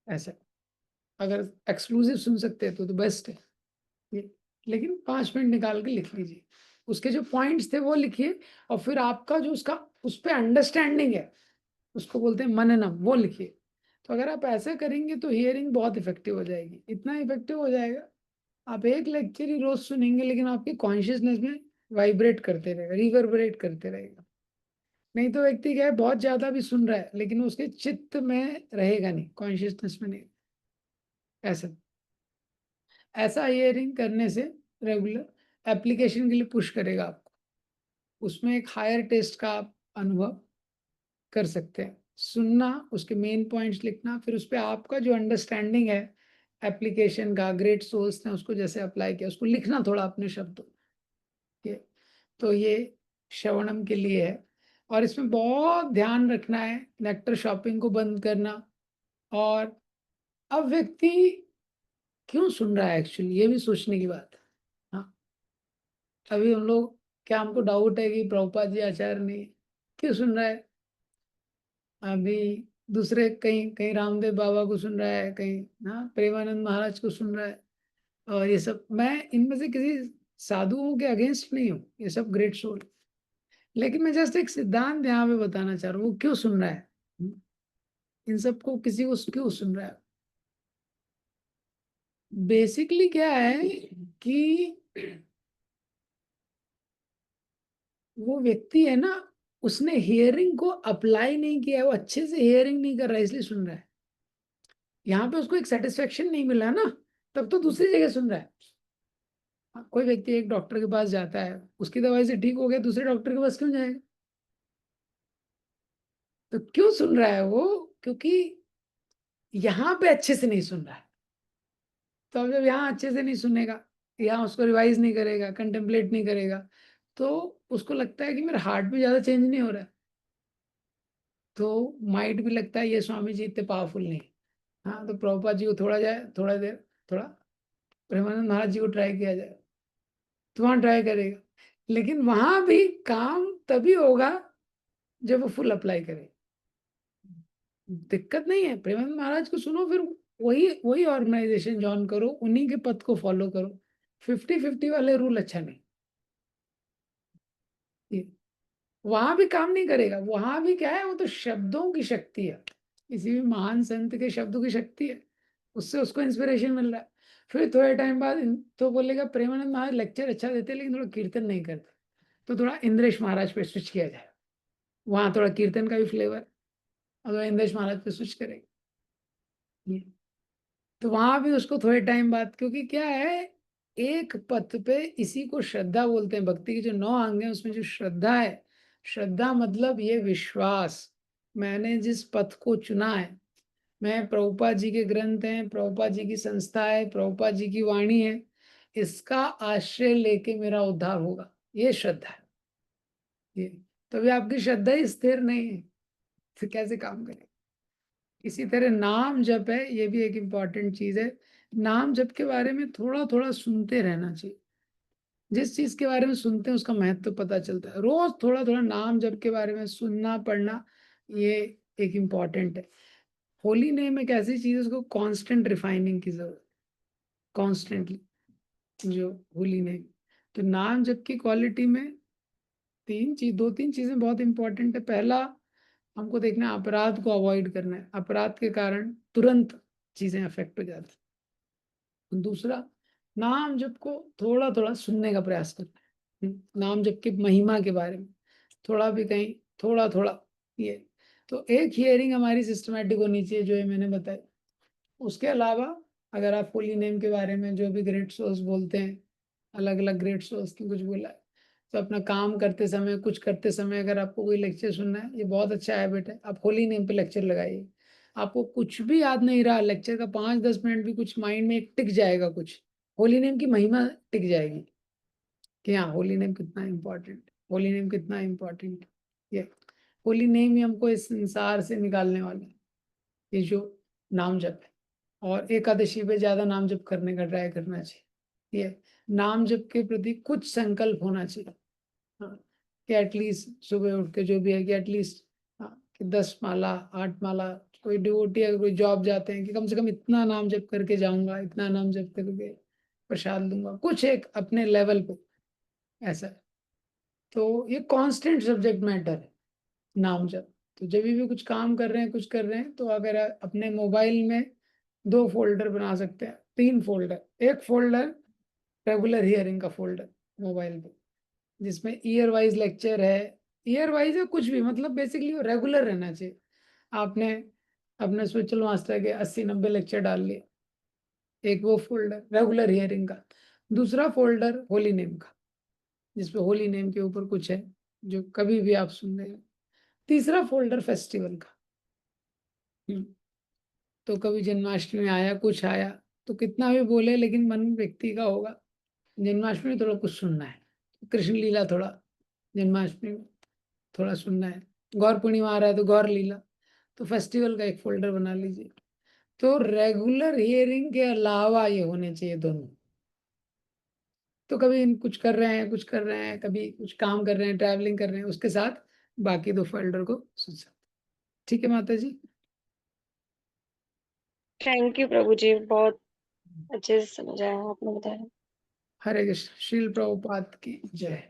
ऐसा, अगर एक्सक्लूसिव सुन सकते हैं तो बेस्ट है ये, लेकिन 5 मिनट निकाल के लिख लीजिए, उसके जो पॉइंट्स थे वो लिखिए, और फिर आपका जो उसका उस पर अंडरस्टैंडिंग है, उसको बोलते हैं मननम, वो लिखिए। तो अगर आप ऐसे करेंगे तो हियरिंग बहुत इफेक्टिव हो जाएगी। इतना इफेक्टिव हो जाएगा, आप एक लेक्चर ही रोज सुनेंगे, लेकिन आपकी कॉन्शियसनेस में वाइब्रेट करते रहेगा, रिवर्बरेट करते रहेगा। नहीं तो व्यक्ति क्या है, बहुत ज्यादा भी सुन रहा है लेकिन उसके चित्त में रहेगा नहीं, कॉन्शियसनेस में नहीं। ऐसा ऐसा हियरिंग करने से रेगुलर एप्लीकेशन के लिए पुश करेगा आपको, उसमें एक हायर टेस्ट का आप अनुभव कर सकते हैं। सुनना, उसके मेन पॉइंट्स लिखना, फिर उस पर आपका जो अंडरस्टैंडिंग है एप्लीकेशन का, ग्रेट सोल्स ने उसको जैसे अप्लाई किया, उसको लिखना थोड़ा अपने शब्दों के। तो ये श्रवणम के लिए है। और इसमें बहुत ध्यान रखना है नेक्टर शॉपिंग को बंद करना। और अब व्यक्ति क्यों सुन रहा है, एक्चुअली ये भी सोचने की बात है। हाँ, अभी हम लोग, क्या हमको डाउट है कि प्रभुपाद जी आचार्य ने क्यों सुन रहा है, अभी दूसरे कहीं कहीं रामदेव बाबा को सुन रहा है, कहीं हाँ प्रेमानंद महाराज को सुन रहा है। और ये सब, मैं इनमें से किसी साधुओं के अगेंस्ट नहीं हूँ, ये सब ग्रेट सोल, लेकिन मैं जस्ट एक सिद्धांत यहाँ पे बताना चाह रहा हूँ, वो क्यों सुन रहा है, इन सबको किसी को क्यों सुन रहा है। बेसिकली क्या है कि वो व्यक्ति है ना, उसने हियरिंग को अप्लाई नहीं किया है, वो अच्छे से हियरिंग नहीं कर रहा है, इसलिए सुन रहा है। यहाँ पे उसको एक सेटिस्फेक्शन नहीं मिला ना, तब तो दूसरी जगह सुन रहा है। कोई व्यक्ति एक डॉक्टर के पास जाता है, उसकी दवाई से ठीक हो गया, दूसरे डॉक्टर के पास क्यों जाएगा। तो क्यों सुन रहा है वो, क्योंकि यहाँ पे अच्छे से नहीं सुन रहा है। तो अब जब यहाँ अच्छे से नहीं सुनेगा या उसको रिवाइज नहीं करेगा, कंटेम्पलेट नहीं करेगा, तो उसको लगता है कि मेरा हार्ट भी ज़्यादा चेंज नहीं हो रहा है, तो माइट भी लगता है ये स्वामी जी इतने पावरफुल नहीं। हाँ, तो प्रभुपाद जी को थोड़ा जाए, थोड़ा देर थोड़ा प्रेमानंद महाराज जी को ट्राई किया जाए, तो वहाँ ट्राई करेगा, लेकिन वहाँ भी काम तभी होगा जब वो फुल अप्लाई करे। दिक्कत नहीं है, प्रेमानंद महाराज को सुनो, फिर वही वही ऑर्गेनाइजेशन ज्वाइन करो, उन्हीं के पद को फॉलो करो। 50-50 वाले रूल अच्छा नहीं, वहां भी काम नहीं करेगा। वहां भी क्या है, वो तो शब्दों की शक्ति है, किसी भी महान संत के शब्दों की शक्ति है, उससे उसको इंस्पिरेशन मिल रहा है। फिर थोड़े टाइम बाद तो बोलेगा प्रेमानंद महाराज लेक्चर अच्छा देते लेकिन थोड़ा कीर्तन नहीं करते, तो थोड़ा इंद्रेश महाराज पे स्विच किया जाए, वहां थोड़ा कीर्तन का भी फ्लेवर, और इंद्रेश महाराज पे स्विच करेगा। तो वहां भी उसको थोड़े टाइम बाद, क्योंकि क्या है, एक पथ पे इसी को श्रद्धा बोलते हैं। भक्ति के जो 9 अंग हैं उसमें जो श्रद्धा है, श्रद्धा मतलब ये विश्वास, मैंने जिस पथ को चुना है, मैं प्रभुपाद जी के ग्रंथ हैं, प्रभुपाद जी की संस्था है, प्रभुपाद जी की वाणी है, इसका आश्रय लेके मेरा उद्धार होगा, ये श्रद्धा है। ये तो अभी आपकी श्रद्धा ही स्थिर नहीं है, फिर कैसे काम करें। इसी तरह नाम जप है, ये भी एक इम्पॉर्टेंट चीज है। नाम जप के बारे में थोड़ा थोड़ा सुनते रहना चाहिए, जिस चीज के बारे में सुनते हैं उसका महत्व पता चलता है। रोज थोड़ा थोड़ा नाम जप के बारे में सुनना पढ़ना, ये एक इम्पॉर्टेंट है। होली नेम एक ऐसी चीज है, उसको कांस्टेंट रिफाइनिंग की जरूरत, कॉन्स्टेंटली जो होली नेम। तो नाम जप की क्वालिटी में 2-3 चीजें बहुत इंपॉर्टेंट है। पहला, हमको देखना है अपराध को अवॉइड करना है, अपराध के कारण तुरंत चीजें अफेक्ट हो जाती हैं। दूसरा, नाम जप को थोड़ा थोड़ा सुनने का प्रयास करना है, नाम जप की महिमा के बारे में थोड़ा भी कहीं थोड़ा थोड़ा, ये तो एक हियरिंग हमारी सिस्टमेटिक होनी चाहिए, जो ये मैंने बताया। उसके अलावा अगर आप होली नेम के बारे में जो भी ग्रेट सोर्स बोलते हैं, अलग अलग ग्रेट सोर्स की कुछ बोला है, तो अपना काम करते समय, कुछ करते समय अगर आपको कोई लेक्चर सुनना है, ये बहुत अच्छा हैबिट है, आप होली नेम पे लेक्चर लगाइए। आपको कुछ भी याद नहीं रहा लेक्चर का 5-10 मिनट भी, कुछ माइंड में एक टिक जाएगा, कुछ होली नेम की महिमा टिक जाएगी कि हाँ होली नेम कितना इम्पोर्टेंट, होली नेम कितना इम्पोर्टेंट। ये होली नेम ही हमको इस संसार से निकालने वाला है, ये जो नाम जप है। और एकादशी पे ज्यादा नाम जप करने का ट्राई करना चाहिए। ये नाम जप के प्रति कुछ संकल्प होना चाहिए, हाँ, कि एटलीस्ट सुबह उठ के जो भी है कि एटलीस्ट, हाँ, कि 10 माला 8 माला, कोई डिवोटी अगर कोई जॉब जाते हैं कि कम से कम इतना नाम जप करके जाऊंगा, इतना नाम जप करके प्रसाद दूंगा, कुछ एक अपने लेवल पे ऐसा है। तो ये कांस्टेंट सब्जेक्ट मैटर है नाम जप। तो जब भी कुछ काम कर रहे हैं, कुछ कर रहे हैं, तो अगर अपने मोबाइल में 2 फोल्डर बना सकते हैं, 3 फोल्डर, एक फोल्डर रेगुलर हियरिंग का फोल्डर मोबाइल पे, जिसमें ईयर वाइज लेक्चर है, ईयर वाइज है कुछ भी, मतलब बेसिकली वो रेगुलर रहना चाहिए। आपने अपने स्पिरिचुअल मास्टर के 80-90 लेक्चर डाल लिए, एक वो फोल्डर रेगुलर हियरिंग का, दूसरा फोल्डर होली नेम का, जिसपे होली नेम के ऊपर कुछ है जो कभी भी आप सुन रहे हो, तीसरा फोल्डर फेस्टिवल का। तो कभी जन्माष्टमी आया, कुछ आया, तो कितना भी बोले लेकिन मन व्यक्ति का होगा जन्माष्टमी में थोड़ा कुछ सुनना है, कृष्ण लीला थोड़ा जन्माष्टमी में थोड़ा सुनना है, गौर पूर्णिमा आ रहा है तो गौर लीला, तो फेस्टिवल का एक फोल्डर बना लीजिए। तो रेगुलर हियरिंग के अलावा ये होने चाहिए दोनों। तो कभी कुछ कर रहे हैं, कुछ कर रहे हैं, कभी कुछ काम कर रहे हैं, ट्रैवलिंग कर रहे हैं, उसके साथ बाकी 2 फोल्डर को सुन सकते। ठीक है माता जी। थैंक यू प्रभु जी, बहुत अच्छे से समझाया आपने, बताया। हरे कृष्ण। श्रील प्रभुपाद की जय।